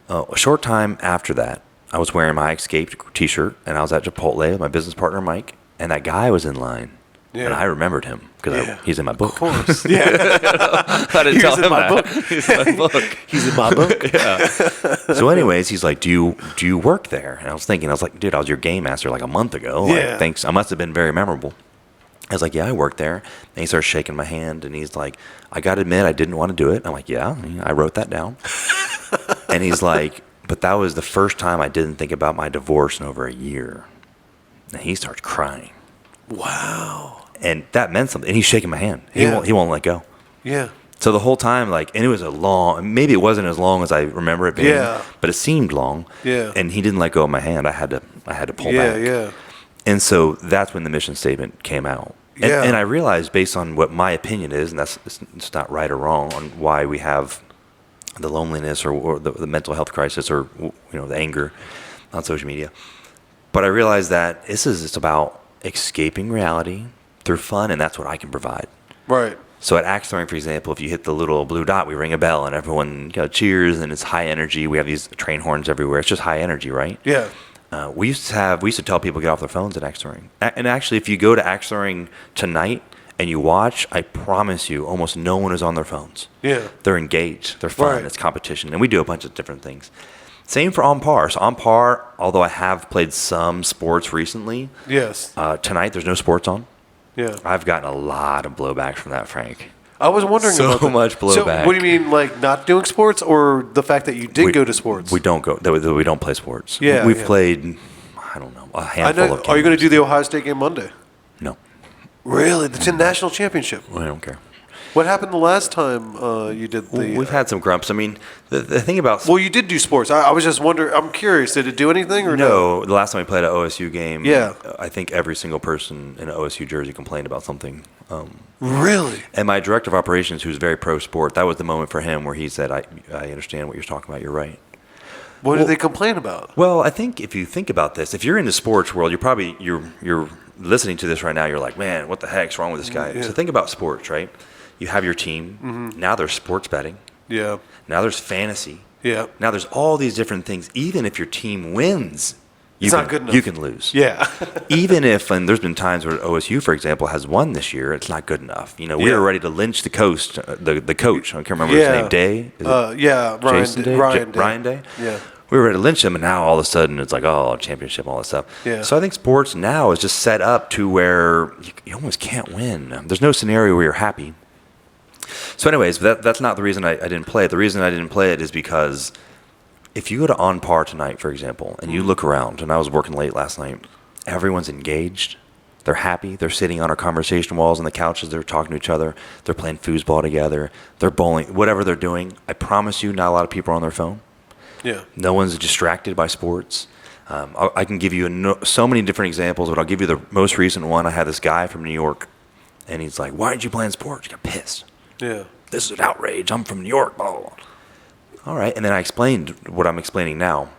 A short time after that, I was wearing my Escaped t-shirt, and I was at Chipotle with my business partner, Mike, and that guy was in line. Yeah. And I remembered him because he's in my book. Of course. Yeah. I didn't tell him that. He's in my book. He's in my book. Yeah. So anyways, he's like, do you work there? And I was like, dude, I was your game master like a month ago. Yeah. Like, thanks. I must have been very memorable. I was like, yeah, I work there. And he starts shaking my hand, and he's like, I got to admit, I didn't want to do it. I'm like, yeah, I wrote that down. And he's like, but that was the first time I didn't think about my divorce in over a year. And he starts crying. Wow. And that meant something. And he's shaking my hand. He won't let go. Yeah. So the whole time, and it was maybe it wasn't as long as I remember it being, but it seemed long. Yeah. And he didn't let go of my hand. I had to pull back. Yeah. And so that's when the mission statement came out. And I realized, based on what my opinion is, and it's not right or wrong, on why we have the loneliness or the mental health crisis or the anger on social media. But I realized that it's about escaping reality through fun, and that's what I can provide. Right. So at axe throwing, for example, if you hit the little blue dot, we ring a bell, and everyone cheers, and it's high energy. We have these train horns everywhere. It's just high energy, right? Yeah. We used to tell people to get off their phones at axe throwing. And actually, if you go to axe throwing tonight and you watch, I promise you, almost no one is on their phones. Yeah. They're engaged. They're fun. Right. It's competition. And we do a bunch of different things. Same for on par. So on par, although I have played some sports recently, yes. Tonight there's no sports on. Yeah. I've gotten a lot of blowback from that, Frank. I was wondering so about that. much blowback. So what do you mean, like not doing sports, or the fact that you did go to sports? We don't go. We don't play sports. Yeah. We've played, I don't know, a handful of games. Are you going to do the Ohio State game Monday? No. Really? It's a national championship. I don't care. What happened the last time you did the... We've had some grumps. I mean, the thing about... Well, you did do sports. I was just wondering. I'm curious. Did it do anything or no? No. The last time we played an OSU game, yeah. I think every single person in an OSU jersey complained about something. Really? And my director of operations, who's very pro-sport, that was the moment for him where he said, I understand what you're talking about. You're right. What did they complain about? Well, I think if you think about this, if you're in the sports world, you're listening to this right now, you're like, man, what the heck's wrong with this guy? Yeah. So think about sports, right? You have your team. Mm-hmm. Now there's sports betting. Yeah. Now there's fantasy. Yeah. Now there's all these different things. Even if your team wins, not good enough. You can lose. Yeah. Even if, and there's been times where OSU, for example, has won this year, it's not good enough. We were ready to lynch the coach. The coach, I can't remember his name. Day? Ryan Day. Yeah. We were ready to lynch him, and now all of a sudden it's like, oh, championship, all this stuff. Yeah. So I think sports now is just set up to where you almost can't win. There's no scenario where you're happy. So anyways, that's not the reason I didn't play it. The reason I didn't play it is because if you go to On Par tonight, for example, and you look around, and I was working late last night, everyone's engaged. They're happy. They're sitting on our conversation walls on the couches. They're talking to each other. They're playing foosball together. They're bowling. Whatever they're doing, I promise you, not a lot of people are on their phone. Yeah. No one's distracted by sports. I can give you so many different examples, but I'll give you the most recent one. I had this guy from New York, and he's like, why aren't you playing sports? He got pissed. Yeah. This is an outrage. I'm from New York. Blah, blah, blah. All right. And then I explained what I'm explaining now.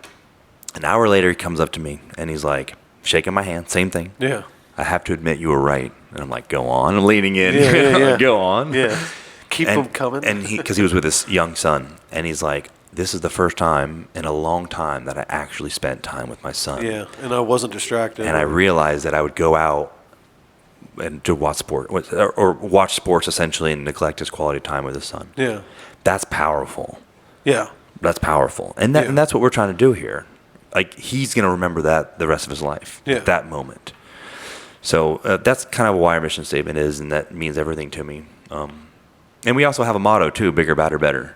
An hour later, he comes up to me, and he's like, shaking my hand. Same thing. Yeah. I have to admit you were right. And I'm like, go on. I'm leaning in. Yeah. Go on. Yeah. Keep them coming. And because he was with his young son, and he's like, this is the first time in a long time that I actually spent time with my son. Yeah, and I wasn't distracted. And I realized that I would go out and to watch sport, or watch sports essentially, and neglect his quality time with his son. Yeah. That's powerful. Yeah. That's powerful. And that's what we're trying to do here. Like, he's going to remember that the rest of his life, that moment. So that's kind of why our mission statement is, and that means everything to me. And we also have a motto, too, bigger, badder, better.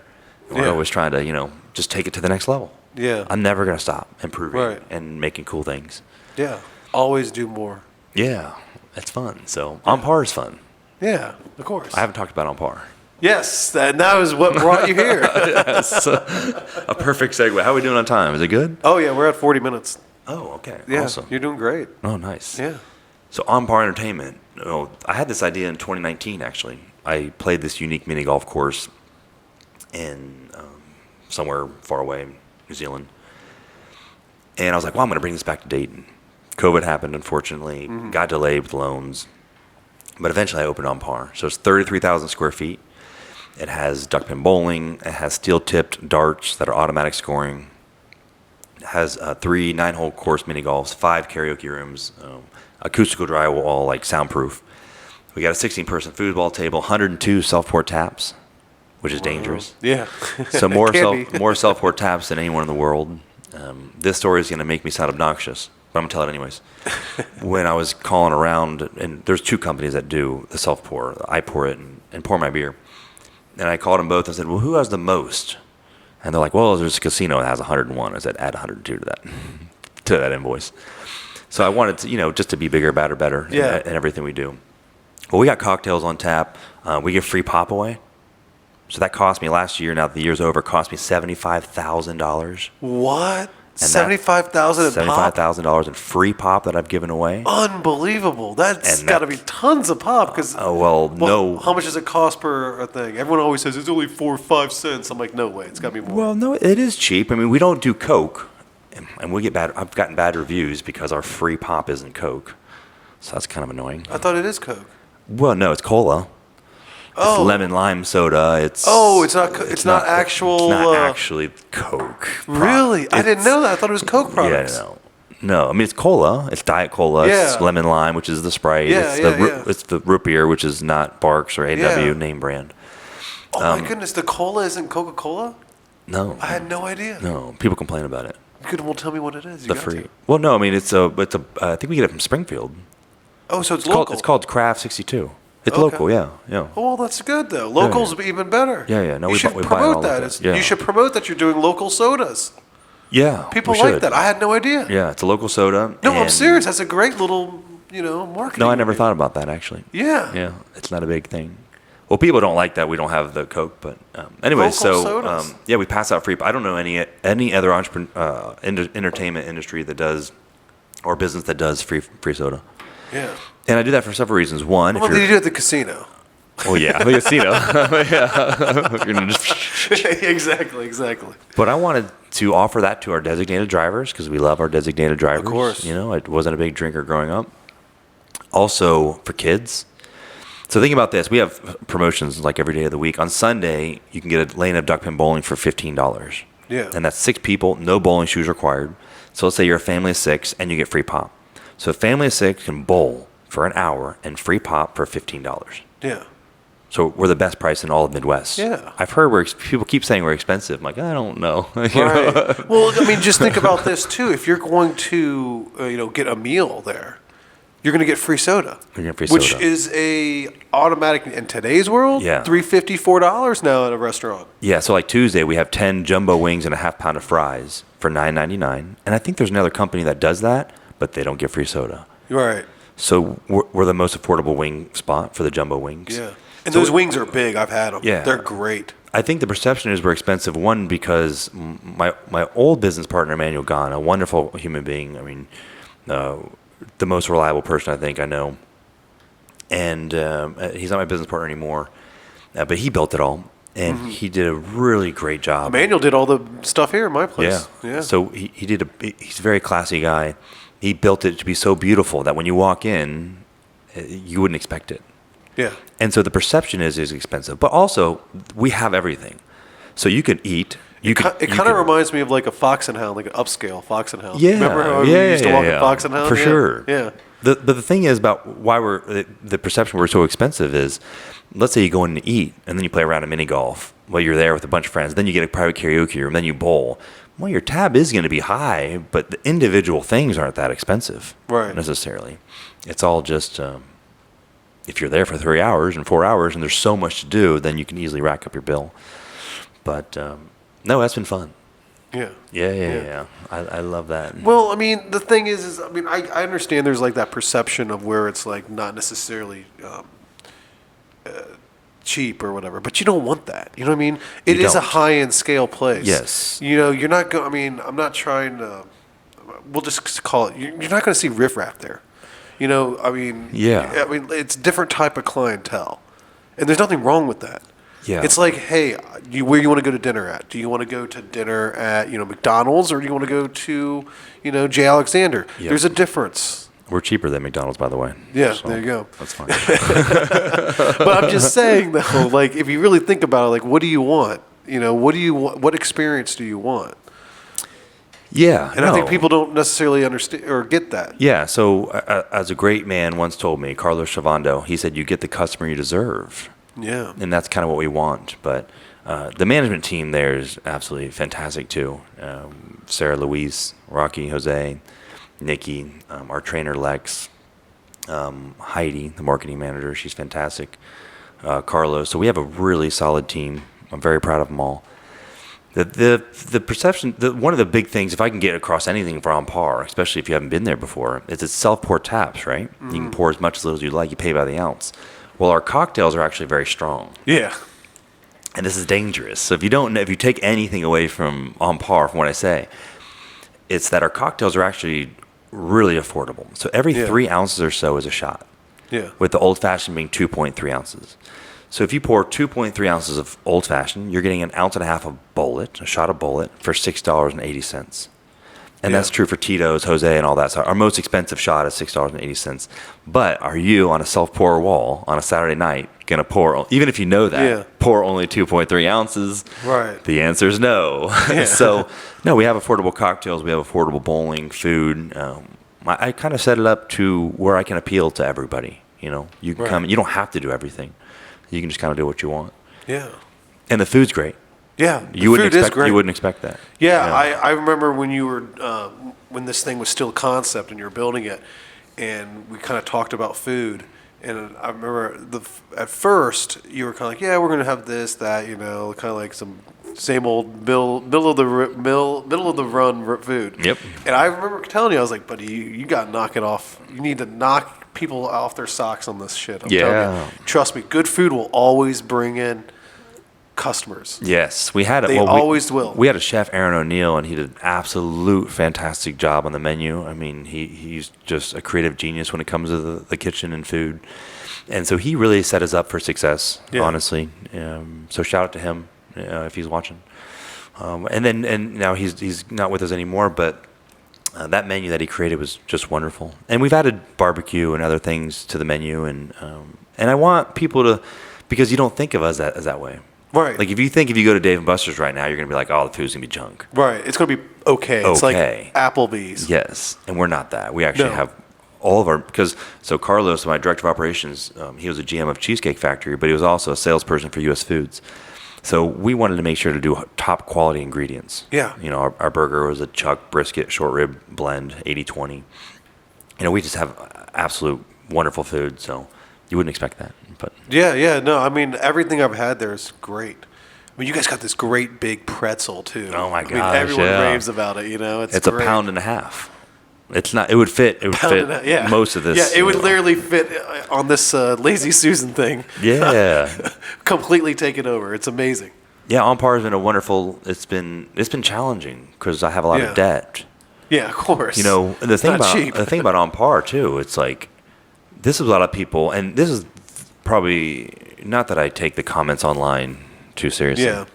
We're always trying to, just take it to the next level. Yeah. I'm never going to stop improving and making cool things. Yeah. Always do more. Yeah. It's fun. So On Par is fun. Yeah, of course. I haven't talked about On Par. Yes, and that was what brought you here. Yes. A perfect segue. How are we doing on time? Is it good? Oh, yeah, we're at 40 minutes. Oh, okay. Yeah, Awesome. you're doing great. Oh, nice. Yeah. So On Par Entertainment. I had this idea in 2019, actually. I played this unique mini golf course in somewhere far away, New Zealand. And I was like, well, I'm going to bring this back to Dayton. COVID happened, unfortunately. Got delayed with loans. But eventually I opened On Par. So it's 33,000 square feet. It has duck pin bowling. It has steel-tipped darts that are automatic scoring. It has 3 9-hole course mini golfs, 5 karaoke rooms, acoustical drywall, like soundproof. We got a 16-person foosball table, 102 self-pour taps, which is dangerous. Yeah. So more self-pour taps than anyone in the world. This story is going to make me sound obnoxious, but I'm going to tell it anyways. When I was calling around, and there's 2 companies that do the self-pour. I pour it and pour my beer. And I called them both and said, well, who has the most? And they're like, well, there's a casino that has 101. I said, add 102 to that invoice. So I wanted to, just to be bigger, badder, better in everything we do. Well, we got cocktails on tap. We give free pop away. So that cost me last year, now that the year's over, cost me $75,000. What? $75,000 in pop? $75,000 in free pop that I've given away. Unbelievable. That's got to be tons of pop. No. How much does it cost per thing? Everyone always says it's only 4 or 5 cents. I'm like, no way. It's got to be more. Well, no, it is cheap. I mean, we don't do Coke. And I've gotten bad reviews because our free pop isn't Coke. So that's kind of annoying. I thought it is Coke. Well, no, it's cola. It's lemon lime soda. It's not actually Coke. Really? I didn't know that. I thought it was Coke products. Yeah, no. I mean, it's cola. It's diet cola. Yeah. It's lemon lime, which is the Sprite. It's the root beer, which is not Barks or AW name brand. Oh my goodness, the cola isn't Coca-Cola? No. I had no idea. No, people complain about it. Well, tell me what it is. The free. Well, no, I mean I think we get it from Springfield. Oh, so it's local. It's called Craft 62. It's local, yeah. Oh, well, that's good though. Local's even better. Yeah. No, you should promote that. You should promote that you're doing local sodas. Yeah, people like that. I had no idea. Yeah, it's a local soda. No, I'm serious. That's a great little, marketing. No, I never thought about that actually. Yeah. Yeah, it's not a big thing. Well, people don't like that we don't have the Coke, but anyway, we pass out free. I don't know any other entertainment industry that does, or business that does free soda. Yeah. And I do that for several reasons. One, what do you do at the casino? Oh yeah, the casino. Exactly. But I wanted to offer that to our designated drivers because we love our designated drivers. Of course. I wasn't a big drinker growing up. Also for kids. So think about this. We have promotions like every day of the week. On Sunday, you can get a lane of duck pin bowling for $15. Yeah. And that's 6 people, no bowling shoes required. So let's say you're a family of 6 and you get free pop. So a family of 6 can bowl for an hour and free pop for $15. Yeah. So we're the best price in all of Midwest. Yeah. I've heard people keep saying we're expensive. I'm like, I don't know. Right. Well, I mean, just think about this too. If you're going to, get a meal there, you're going to get free soda. You're going to get free soda. Which is a automatic, in today's world, $3.50, $4 now at a restaurant. Yeah, so like Tuesday, we have 10 jumbo wings and a half pound of fries for $9.99. And I think there's another company that does that, but they don't get free soda. Right. So we're the most affordable wing spot for the jumbo wings. Yeah. And those wings are big. I've had them. Yeah. They're great. I think the perception is we're expensive, one, because my old business partner, Emmanuel Gahn, a wonderful human being, I mean, the most reliable person I think I know. And he's not my business partner anymore, but he built it all. And he did a really great job. Emmanuel did all the stuff here in my place. Yeah. So he's a very classy guy. He built it to be so beautiful that when you walk in, you wouldn't expect it. Yeah. And so the perception is expensive, but also we have everything. So you could eat. It kind of reminds me of like a Fox and Hound, like an upscale Fox and Hound. Yeah. Remember how we used to walk at Fox and Hound? For sure. Yeah. But the thing is about why the perception we're so expensive is, let's say you go in to eat and then you play around a mini golf while you're there with a bunch of friends. Then you get a private karaoke room. Then you bowl. Well, your tab is going to be high, but the individual things aren't that expensive necessarily. It's all just if you're there for 3 hours and 4 hours and there's so much to do, then you can easily rack up your bill. But no, that's been fun. Yeah. I love that. Well, I mean, the thing is I mean, I understand there's like that perception of where it's like not necessarily cheap or whatever, but you don't want that. You know what I mean? It is a high-end scale place. Yes. You know, you're not going. I mean, I'm not trying to. We'll just call it. You're not going to see riffraff there. You know, I mean. Yeah. I mean, it's different type of clientele, and there's nothing wrong with that. Yeah. It's like, hey, where you want to go to dinner at? Do you want to go to dinner at McDonald's, or do you want to go to J. Alexander? Yep. There's a difference. We're cheaper than McDonald's, by the way. Yeah, so there you go. That's fine. But I'm just saying, though, like, if you really think about it, like, what do you want? What experience do you want? Yeah. And I think people don't necessarily understand or get that. Yeah. So, as a great man once told me, Carlos Chavando, he said, you get the customer you deserve. Yeah. And that's kind of what we want. But the management team there is absolutely fantastic, too. Sarah Louise, Rocky, Jose, Nikki, our trainer Lex, Heidi, the marketing manager, she's fantastic. Carlos. So we have a really solid team. I'm very proud of them all. The perception, one of the big things, if I can get across anything for On Par, especially if you haven't been there before, is it's self-pour taps, right? Mm-hmm. You can pour as much as little as you like. You pay by the ounce. Well, our cocktails are actually very strong. Yeah. And this is dangerous. So if you take anything away from On Par, from what I say, it's that our cocktails are actually really affordable. So every 3 ounces or so is a shot. Yeah. With the old fashioned being 2.3 ounces. So if you pour 2.3 ounces of old fashioned, you're getting an ounce and a half of Bullet, a shot of Bullet, for $6.80. And that's true for Tito's, Jose, and all that. So our most expensive shot is $6.80. But are you on a self-pour wall on a Saturday night going to pour, even if you know that, pour only 2.3 ounces? Right. The answer is no. Yeah. So, no, we have affordable cocktails. We have affordable bowling, food. I kind of set it up to where I can appeal to everybody. You can come. You don't have to do everything. You can just kind of do what you want. Yeah. And the food's great. Yeah, you wouldn't expect that. Yeah, I remember when you were when this thing was still a concept and you were building it, and we kind of talked about food. And I remember at first you were kind of like, yeah, we're gonna have this, that, kind of like some same old middle of the run food. Yep. And I remember telling you, I was like, buddy, you got to knock it off. You need to knock people off their socks on this shit. I'm telling you. Trust me, good food will always bring in customers. Yes, we had it. They always will. We had a chef, Aaron O'Neill, and he did an absolute fantastic job on the menu. I mean, he's just a creative genius when it comes to the kitchen and food, and so he really set us up for success. Honestly, so shout out to him if he's watching. And now he's not with us anymore, but that menu that he created was just wonderful. And we've added barbecue and other things to the menu, and I want people to, because you don't think of us as that way. Right. Like if you go to Dave & Buster's right now, you're going to be like, oh, the food's going to be junk. Right. It's going to be okay. It's like Applebee's. Yes. And we're not that. We actually have all of our, so Carlos, my director of operations, he was a GM of Cheesecake Factory, but he was also a salesperson for U.S. Foods. So we wanted to make sure to do top quality ingredients. Yeah. Our burger was a chuck brisket short rib blend, 80-20. We just have absolute wonderful food, so you wouldn't expect that. But no, I mean, everything I've had there is great. I mean, you guys got this great big pretzel too. Oh my gosh! I mean, everyone raves about it. It's great. A pound and a half. It's not. It would fit. It would fit most of this. Yeah, it would literally fit on this Lazy Susan thing. Yeah, completely take it over. It's amazing. Yeah, On Par has been a wonderful. It's been challenging because I have a lot of debt. Yeah, of course. The thing about On Par too. It's like this is a lot of people, and this is probably not that I take the comments online too seriously. Yeah.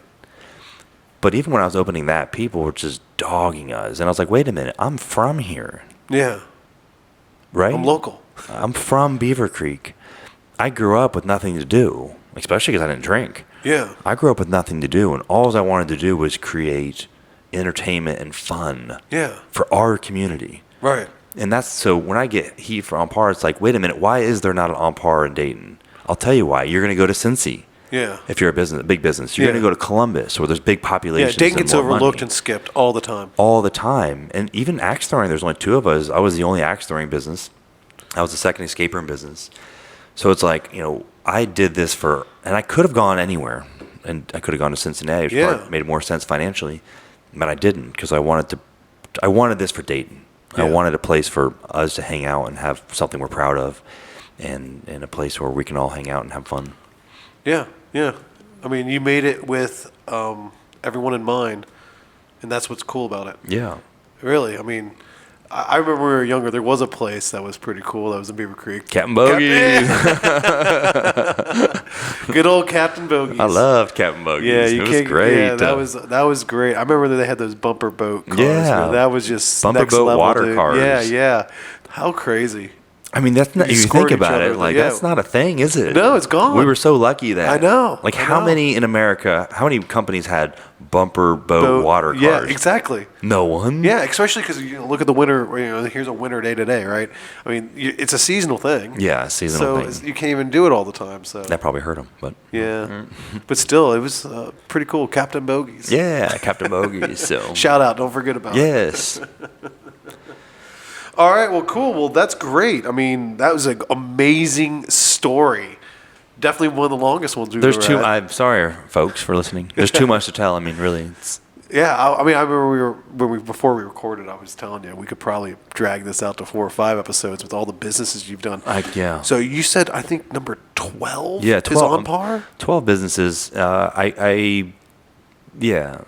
But even when I was opening that, people were just dogging us. And I was like, wait a minute, I'm from here. Yeah. Right? I'm local. I'm from Beaver Creek. I grew up with nothing to do, especially because I didn't drink. Yeah. I grew up with nothing to do, and all I wanted to do was create entertainment and fun. Yeah. For our community. Right. And that's so when I get heat for on par, it's like, wait a minute, why is there not an on par in Dayton? I'll tell you why. You're going to go to Cincy. Yeah. If you're a big business, you're going to go to Columbus, where there's big populations. Yeah, Dayton and gets more overlooked money. and skipped all the time. All the time. And even axe throwing, there's only 2 of us. I was the only axe throwing business. I was the second escape room business. So it's like, I did this and I could have gone anywhere. And I could have gone to Cincinnati, which made more sense financially. But I didn't, because I wanted this for Dayton. Yeah. I wanted a place for us to hang out and have something we're proud of, and a place where we can all hang out and have fun. Yeah, yeah. I mean, you made it with everyone in mind, and that's what's cool about it. Yeah. Really, I mean, I remember when we were younger, there was a place that was pretty cool. That was in Beaver Creek. Captain Bogies. Good old Captain Bogies. I loved Captain Bogies. Yeah, it was great. Yeah, that was great. I remember that they had those bumper boat cars. Yeah. Man. That was just Bumper next boat level, water dude. cars. Yeah, yeah. How crazy. I mean, that's not. You If you scored think each about other, it, like yeah. that's not a thing, is it? No, it's gone. We were so lucky that I know, Like, I how know. many in America? How many companies had bumper boat water cars? Yeah, exactly. No one. Yeah, especially because look at the winter. Here's a winter day today, right? I mean, it's a seasonal thing. Yeah, seasonal So thing. you can't even do it all the time. So That probably hurt them, but yeah, but still, it was pretty cool. Captain Bogies. yeah, Captain Bogies. So Shout out! Don't forget about it. yes, All right. Well, cool. Well, that's great. I mean, that was an amazing story. Definitely one of the longest ones we've there's ever too. had. I'm sorry, folks, for listening. There's too much to tell. I mean, really, it's, Yeah, I mean, I remember before we recorded, I was telling you we could probably drag this out to 4 or 5 episodes with all the businesses you've done. yeah. So you said I think number 12 Yeah, is 12 on par. 12 businesses. Yeah.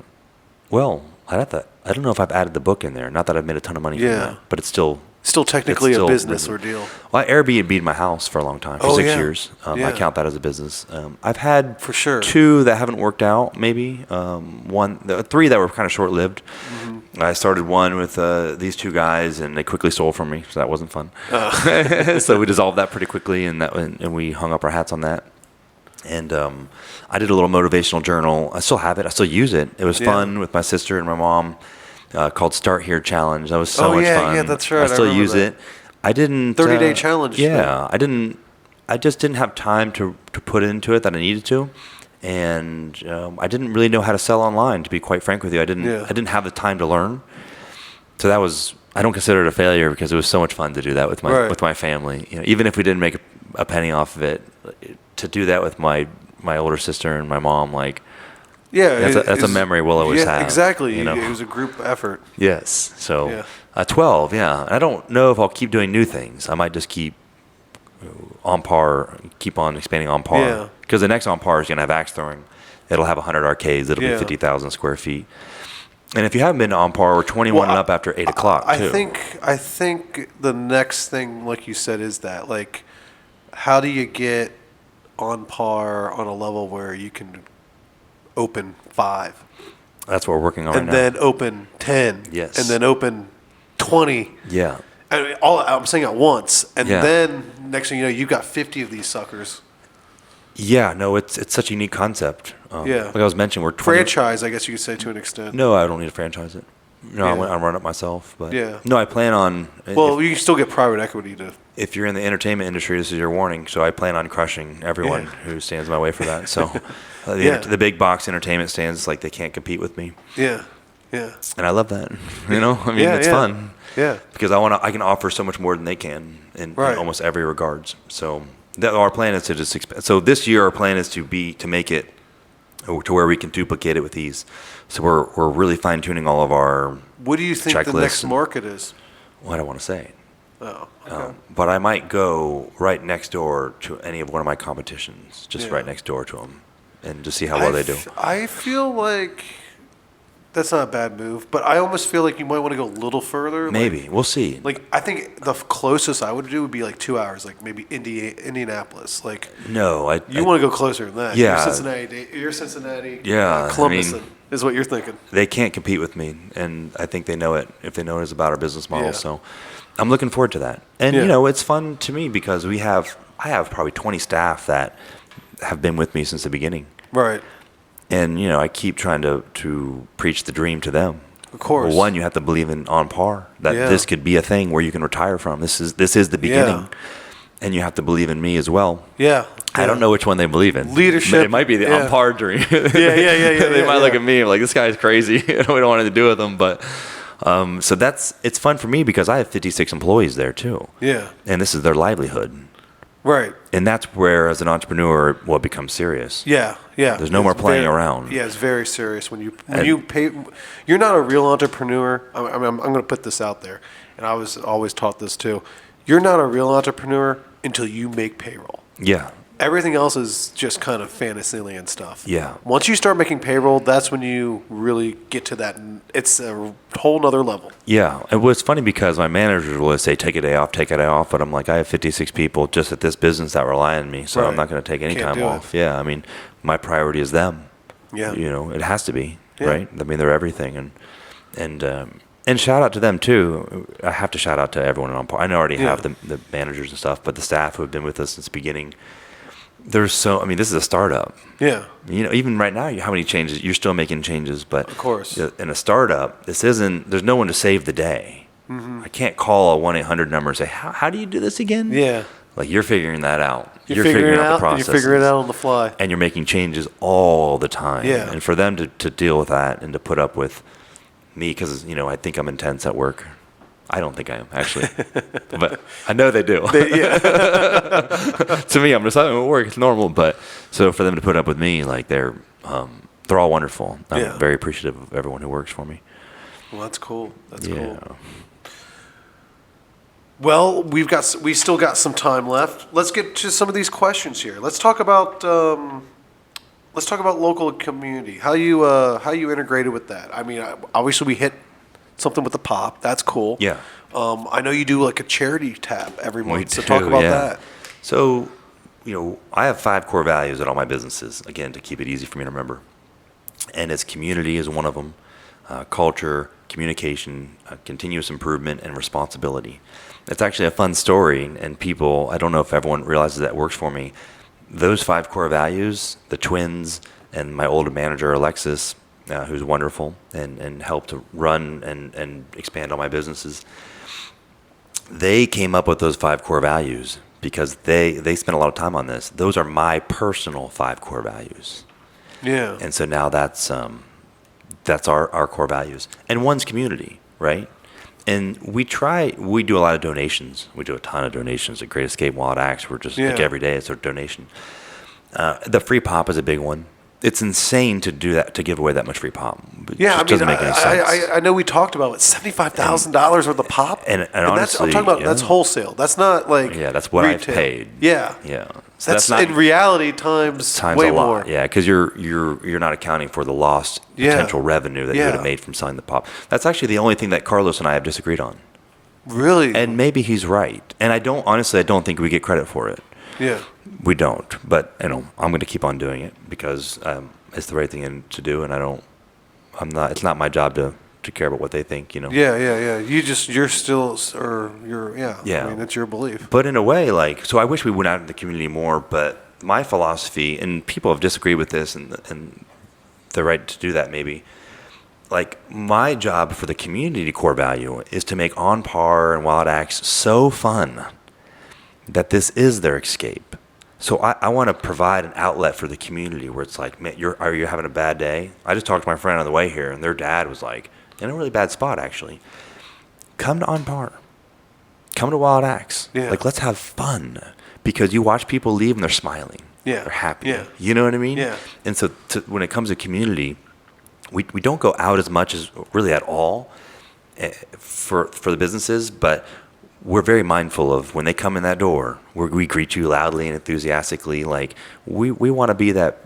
Well, I don't know if I've added the book in there. Not that I've made a ton of money from Yeah. that, but it's still. Still technically It's a still business business. ordeal. Well, I Airbnb'd my house for a long time, for Oh, 6 yeah. years. Yeah. I count that as a business. I've had For sure. 2 that haven't worked out, maybe. 3 that were kind of short-lived. Mm-hmm. I started one with these 2 guys, and they quickly sold from me, so that wasn't fun. Oh. So we dissolved that pretty quickly, and we hung up our hats on that. And I did a little motivational journal. I still have it. I still use it. It was Yeah. fun with my sister and my mom. Called Start Here Challenge. That was so Oh, much yeah, fun. yeah, that's right. I I still remember use that. it. I didn't 30-day challenge Yeah, I just didn't have time to put into it that I needed to, and I didn't really know how to sell online. To be quite frank with you, I didn't have the time to learn. So that was, I don't consider it a failure, because it was so much fun to do that with my family. Even if we didn't make a penny off of it, to do that with my older sister and my mom, like. Yeah, That's a memory we'll always have. Exactly. You know? It was a group effort. Yes. So Yeah. 12, yeah. I don't know if I'll keep doing new things. I might just keep on par, keep on expanding on par. Yeah. Because the next on par is going to have axe throwing. It'll have 100 arcades. It'll Yeah. be 50,000 square feet. And if you haven't been to on par, we're 21 and up after 8 o'clock, too. I think the next thing, like you said, is that, like, how do you get on par on a level where you can open 5 That's what we're working on right and now. then open 10 Yes. and then open 20. Yeah. I mean, I'm saying at once, and Yeah. then next thing you know, you've got 50 of these suckers. Yeah, no, it's such a unique concept. Yeah. Like I was mentioning, we're 20. Franchise, I guess you could say, to an extent. No, I don't need to franchise it. No, Yeah. I'll run it myself. But Yeah. no, I plan on. Well, you can still get private equity to. If you're in the entertainment industry, this is your warning. So I plan on crushing everyone Yeah. who stands in my way for that. So Yeah. the big box entertainment stands, like, they can't compete with me, Yeah, yeah, and I love that. I mean, Yeah, it's yeah. fun yeah. because I can offer so much more than they can in Right. almost every regards. So our plan is to just expand. So this year, our plan is to make it to where we can duplicate it with ease. So we're really fine tuning all of our. What do you think the Checklists next and- market is? Well, I don't want to say. Oh, okay. But I might go right next door to any of one of my competitions, just Yeah. right next door to them, and just see how well they do. I feel like that's not a bad move, but I almost feel like you might want to go a little further. Maybe. We'll see. Like I think the closest I would do would be like 2 hours, like maybe Indianapolis. Like No, you want to go closer than that. Yeah. You're Cincinnati. Yeah, Columbus I mean- is what you're thinking. they can't compete with me, and I think they know it if they know it's about our business model. Yeah. So I'm looking forward to that. And Yeah. it's fun to me because I have probably 20 staff that have been with me since the beginning, Right. and I keep trying to preach the dream to them. of course. Well, one, you have to believe in on par that this could be a thing where you can retire from. This is the beginning, and you have to believe in me as well. Yeah. I don't know which one they believe in. Leadership. It might be the on par dream. Yeah. They might look at me like, this guy's crazy. We don't want anything to do with him. But so it's fun for me because I have 56 employees there too. Yeah. And this is their livelihood. Right. And that's where, as an entrepreneur, it becomes serious. Yeah. There's no more playing around. Yeah, it's very serious when you pay. You're not a real entrepreneur. I'm going to put this out there, and I was always taught this too. You're not a real entrepreneur until you make payroll. Yeah. Everything else is just kind of fantasy land stuff. Yeah. Once you start making payroll, that's when you really get to that. It's a whole nother level. Yeah. It was funny because my managers will always say, take a day off. But I'm like, I have 56 people just at this business that rely on me, so I'm not going to take any time off. Yeah. I mean, my priority is them. Yeah. It has to be, right? I mean, they're everything. And shout out to them too. I have to shout out to everyone on par. I know I already have the managers and stuff, but the staff who have been with us since the beginning. This is a startup. Yeah. Even right now, how many changes? You're still making changes, but of course, in a startup, there's no one to save the day. Mm-hmm. I can't call a 1-800 number and say, how do you do this again? Yeah. Like, you're figuring that out. You're figuring out the process. You're figuring it out on the fly. And you're making changes all the time. Yeah. And for them to deal with that and to put up with me, because, I think I'm intense at work. I don't think I am, actually. But I know they do. To me, I'm just like, at work, it's normal. But so for them to put up with me, like, they're all wonderful. I'm very appreciative of everyone who works for me. Well, that's cool. That's cool. Well, we still got some time left. Let's get to some of these questions here. Let's talk about local community. How you integrated with that? I mean, obviously we hit something with the pop. That's cool. Yeah. I know you do like a charity tap every month. So talk about that. So, I have 5 core values at all my businesses, again, to keep it easy for me to remember. And it's community is one of them, culture, communication, continuous improvement, and responsibility. It's actually a fun story, and people, I don't know if everyone realizes that works for me. Those 5 core values, the twins and my older manager, Alexis, who's wonderful and helped to run and expand all my businesses. They came up with those 5 core values because they spent a lot of time on this. Those are my personal 5 core values. Yeah. And so now that's our core values. And one's community, right? And we do a lot of donations. We do a ton of donations at Great Escape, Wild Axe. We're just like every day it's a donation. The free pop is a big one. It's insane to do that, to give away that much free pop. It doesn't make any sense. I know we talked about it, $75,000 worth of pop. And honestly, I'm talking about that's wholesale. That's not like that's what retail. I've paid. Yeah. So that's not, in reality times way a lot. More. Yeah, because you're not accounting for the lost potential revenue that you would have made from selling the pop. That's actually the only thing that Carlos and I have disagreed on. Really? And maybe he's right. And I don't think we get credit for it. Yeah. We don't, but I'm going to keep on doing it because it's the right thing to do, and it's not my job to care about what they think, Yeah. You're still, I mean, it's your belief. But in a way, so I wish we went out in the community more, but my philosophy, and people have disagreed with this, and they're right to do that maybe. My job for the community core value is to make On Par and Wild Axe so fun that this is their escape. So I want to provide an outlet for the community where it's like, man, are you having a bad day? I just talked to my friend on the way here, and their dad was like, in a really bad spot, actually. Come to On Par. Come to Wild Axe. Yeah. Let's have fun. Because you watch people leave and they're smiling. Yeah. They're happy. Yeah. You know what I mean? Yeah. And so when it comes to community, we don't go out as much as really at all for the businesses, but we're very mindful of when they come in that door, we greet you loudly and enthusiastically. We want to be that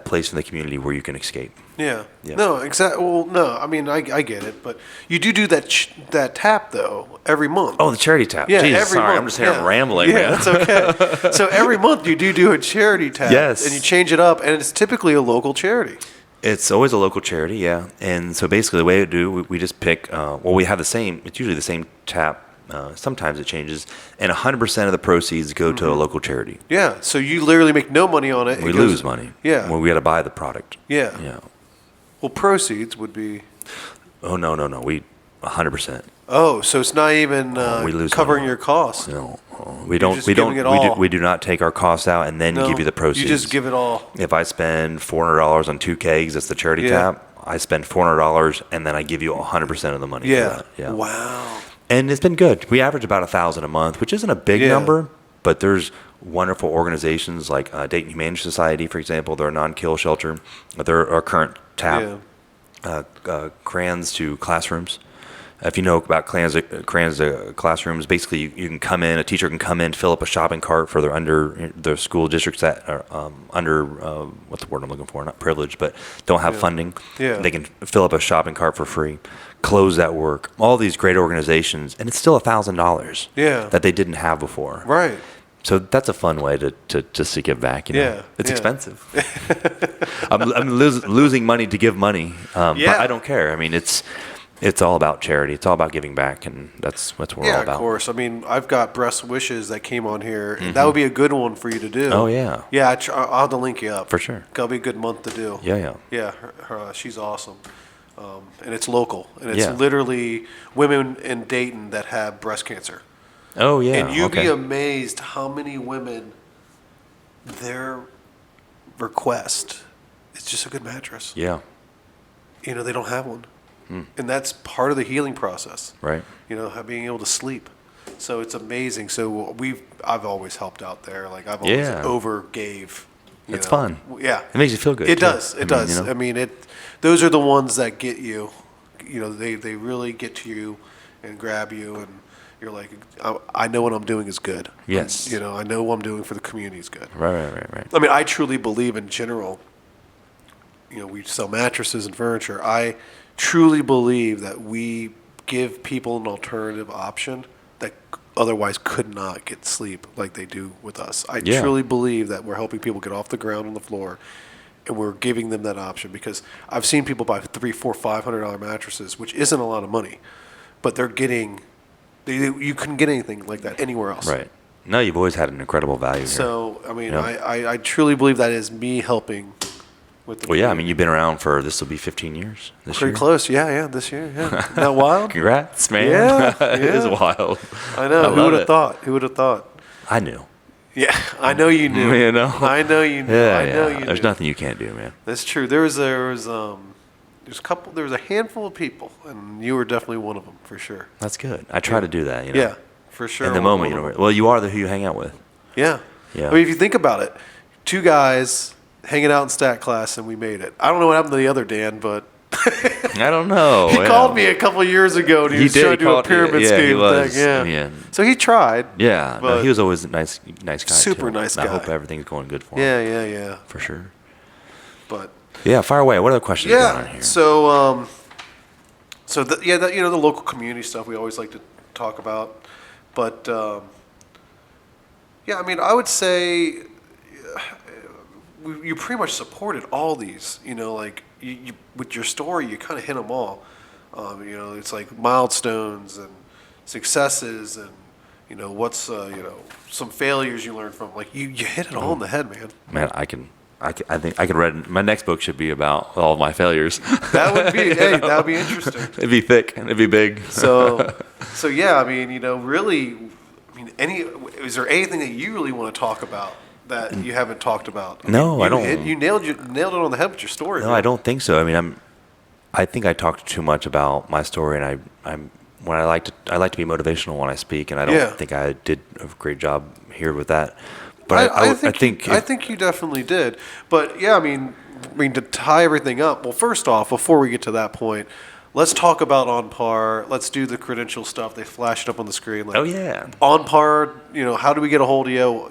place in the community where you can escape. Yeah. No, exactly. Well, no, I mean, I get it, but you do that tap though every month. Oh, the charity tap. Yeah, Jeez, every month. I'm just here rambling. Yeah, man. That's okay. So every month you do a charity tap. Yes. And you change it up, and it's typically a local charity. It's always a local charity, yeah. And so basically the way we just pick. We have it's usually the same tap. Sometimes it changes, and 100% of the proceeds go to a local charity. Yeah, so you literally make no money on it. We lose money. Yeah. When we got to buy the product. Yeah. Well, proceeds would be... Oh, no. We 100%. Oh, so it's not even we lose covering money. your costs. No, just giving it all. we do not take our costs out and then No, give you the proceeds. You just give it all. If I spend $400 on 2 kegs, that's the charity tap. I spend $400 and then I give you 100% of the money. For that. Yeah. Wow. And it's been good. We average about $1,000 a month, which isn't a big number, but there's wonderful organizations like Dayton Humane Society, for example. They're a non-kill shelter. They're our current tap. Crayons to classrooms. If you know about crayons to classrooms, basically you can come in, a teacher can come in, fill up a shopping cart for their school districts that are under, what's the word I'm looking for? Not privileged, but don't have funding. Yeah. They can fill up a shopping cart for free, close that work. All these great organizations, and it's still $1,000 that they didn't have before. Right. So that's a fun way to just to give back. You know? It's expensive. I'm losing money to give money, but I don't care. I mean, it's all about charity. It's all about giving back, and that's what we're all about. Yeah, of course. I mean, I've got Breast Wishes that came on here. Mm-hmm. That would be a good one for you to do. Oh, yeah. Yeah, I'll have to link you up. For sure. That'll be a good month to do. Yeah. Yeah, she's awesome. And it's local. And it's literally women in Dayton that have breast cancer. Oh, yeah. And you'd be amazed how many women, their request is just a good mattress. Yeah. You know, they don't have one. And that's part of the healing process. Right. You know, being able to sleep. So it's amazing. So I've always helped out there. Like I've always overgave. It's fun. Yeah. It makes you feel good. It too. does. It does. You know? I mean, those are the ones that get you. You know, they really get to you and grab you, and you're like, I know what I'm doing is good. Yes. You know, I know what I'm doing for the community is good. Right. I mean, I truly believe in general. You know, we sell mattresses and furniture. I truly believe that we give people an alternative option that otherwise could not get sleep like they do with us. I truly believe that we're helping people get off the ground on the floor, and we're giving them that option, because I've seen people buy $300, $400, $500 mattresses, which isn't a lot of money, but they're getting. You couldn't get anything like that anywhere else. Right. No, you've always had an incredible value here. So I mean, I truly believe that is me helping. Well, yeah, I mean, you've been around for, this will be 15 years this year. Pretty close, yeah, this year, yeah. Isn't that wild? Congrats, man. Yeah. It is wild. I know. Who would have thought? Who would have thght? I knew. Yeah, I know you knew. You know? I know you knew. Yeah, I know you knew. There's nothing you can't do, man. That's true. There was a handful of people, and you were definitely one of them, for sure. That's good. I try to do that, you know? Yeah, for sure. In the moment, you know. Well, you are who you hang out with. Yeah. Yeah. I mean, if you think about it, two guys hanging out in stat class, and we made it. I don't know what happened to the other Dan, but I don't know. He called me a couple of years ago, and he was trying to do a pyramid scheme thing. Yeah. So he tried. Yeah. No, he was always a nice guy. Super nice guy. I hope everything's going good for him. Yeah. For sure. But yeah, fire away. What other questions going on here? So the local community stuff we always like to talk about, but I mean, I would say you pretty much supported all these. You know, like you with your story, you kind of hit them all. You know, it's like milestones and successes, and you know what's some failures you learned from. Like you hit it all in the head, man. Man, I think I could read. My next book should be about all of my failures. That would be that would be interesting. It'd be thick and it'd be big. So yeah, I mean, really, is there anything that you really want to talk about that you haven't talked about? I don't. You nailed it on the head with your story. No, man. I don't think so. I mean, I think I talked too much about my story, and I like to be motivational when I speak, and I don't think I did a great job here with that. But I think you definitely did. But yeah, I mean to tie everything up. Well, first off, before we get to that point, let's talk about On Par. Let's do the credential stuff. They flashed up on the screen. Like, oh yeah. On Par. How do we get a hold of you?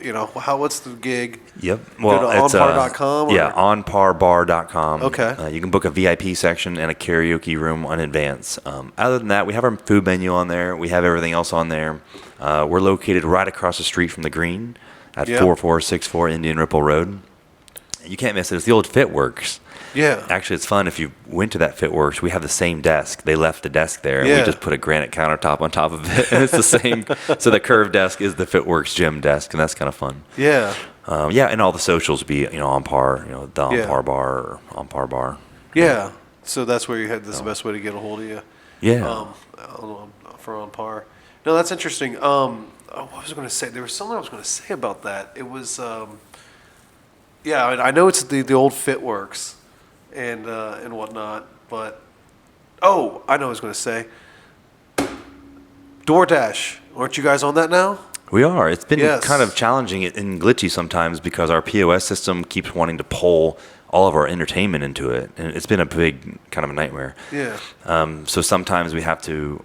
What's the gig? Yep. Well, go to it's onpar.com. Yeah, onparbar.com. Okay. You can book a VIP section and a karaoke room in advance. Other than that, we have our food menu on there. We have everything else on there. We're located right across the street from the Green at 4464 Indian Ripple Road. You can't miss it. It's the old Fitworks. Yeah. Actually, it's fun. If you went to that Fitworks, we have the same desk. They left the desk there, and we just put a granite countertop on top of it, and it's the same. So the curved desk is the Fitworks gym desk, and that's kind of fun. Yeah. And all the socials be, On Par, the On Par Bar or On Par Bar. Yeah. So that's where you had this is the best way to get a hold of you. Yeah. For On Par. No, that's interesting. What was I going to say? There was something I was going to say about that. It was, yeah, I know it's the old Fitworks and whatnot, but I know what I was going to say. DoorDash. Aren't you guys on that now? We are. It's been Yes. kind of challenging and glitchy sometimes because our POS system keeps wanting to pull all of our entertainment into it, and it's been a big kind of a nightmare. Yeah. So sometimes we have to,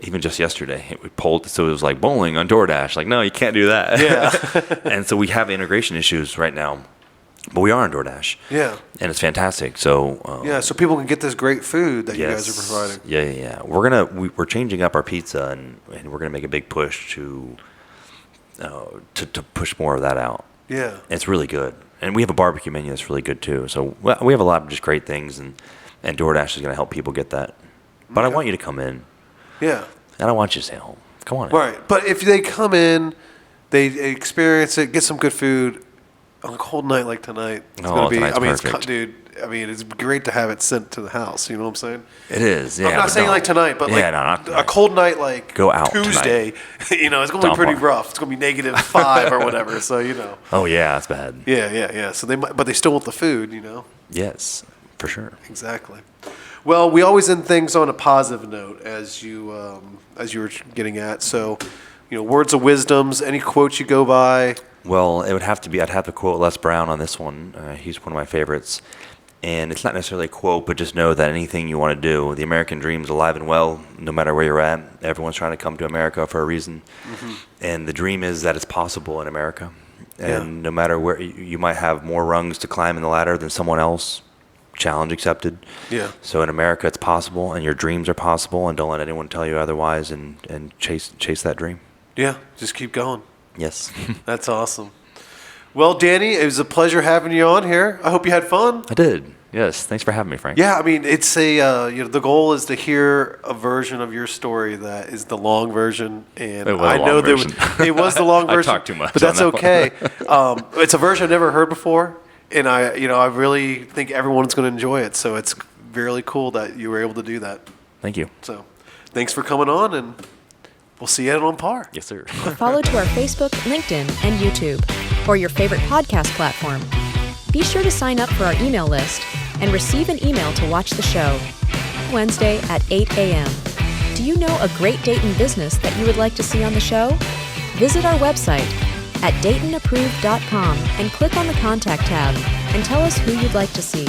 even just yesterday, we pulled, so it was like bowling on DoorDash. Like, no, you can't do that. Yeah. And so we have integration issues right now, but we are on DoorDash. Yeah. And it's fantastic. So Yeah, so people can get this great food that you guys are providing. Yeah. We're changing up our pizza, and we're gonna make a big push to push more of that out. Yeah. It's really good. And we have a barbecue menu that's really good too. So we have a lot of just great things, and DoorDash is going to help people get that. But I want you to come in. Yeah. And I want you to stay home. Come on in. Right. But if they come in, they experience it, get some good food on a cold night like tonight, it's Oh, going to be, tonight's it's, perfect. dude, it's great to have it sent to the house. You know what I'm saying? It is. Yeah. I'm not but saying no. like tonight, but like Yeah, no, not a tonight. cold night like Go out Tuesday, it's going to be Don't pretty bar. rough. It's going to be -5 or whatever. So, Oh yeah, that's bad. Yeah. So but they still want the food, Yes, for sure. Exactly. Well, we always end things on a positive note, as you were getting at. So, words of wisdoms, any quotes you go by. Well, it would have to be. I'd have to quote Les Brown on this one. He's one of my favorites, and it's not necessarily a quote, but just know that anything you want to do, the American dream's alive and well, no matter where you're at. Everyone's trying to come to America for a reason, and the dream is that it's possible in America. And no matter where you might have more rungs to climb in the ladder than someone else, challenge accepted. Yeah. So in America, it's possible, and your dreams are possible, and don't let anyone tell you otherwise, and chase that dream. Yeah, just keep going. Yes. That's awesome. Well, Danny, it was a pleasure having you on here. I hope you had fun. I did. Yes. Thanks for having me, Frank. Yeah, it's the goal is to hear a version of your story that is the long version, and It was I a long know version. it was the long I version. talked too much but on that's that one. okay. It's a version I've never heard before, and I really think everyone's going to enjoy it. So it's really cool that you were able to do that. Thank you. So, thanks for coming on, and we'll see you at On Par. Yes, sir. Follow to our Facebook, LinkedIn, and YouTube, or your favorite podcast platform. Be sure to sign up for our email list and receive an email to watch the show. Wednesday at 8 a.m. Do you know a great Dayton business that you would like to see on the show? Visit our website at DaytonApproved.com and click on the Contact tab and tell us who you'd like to see.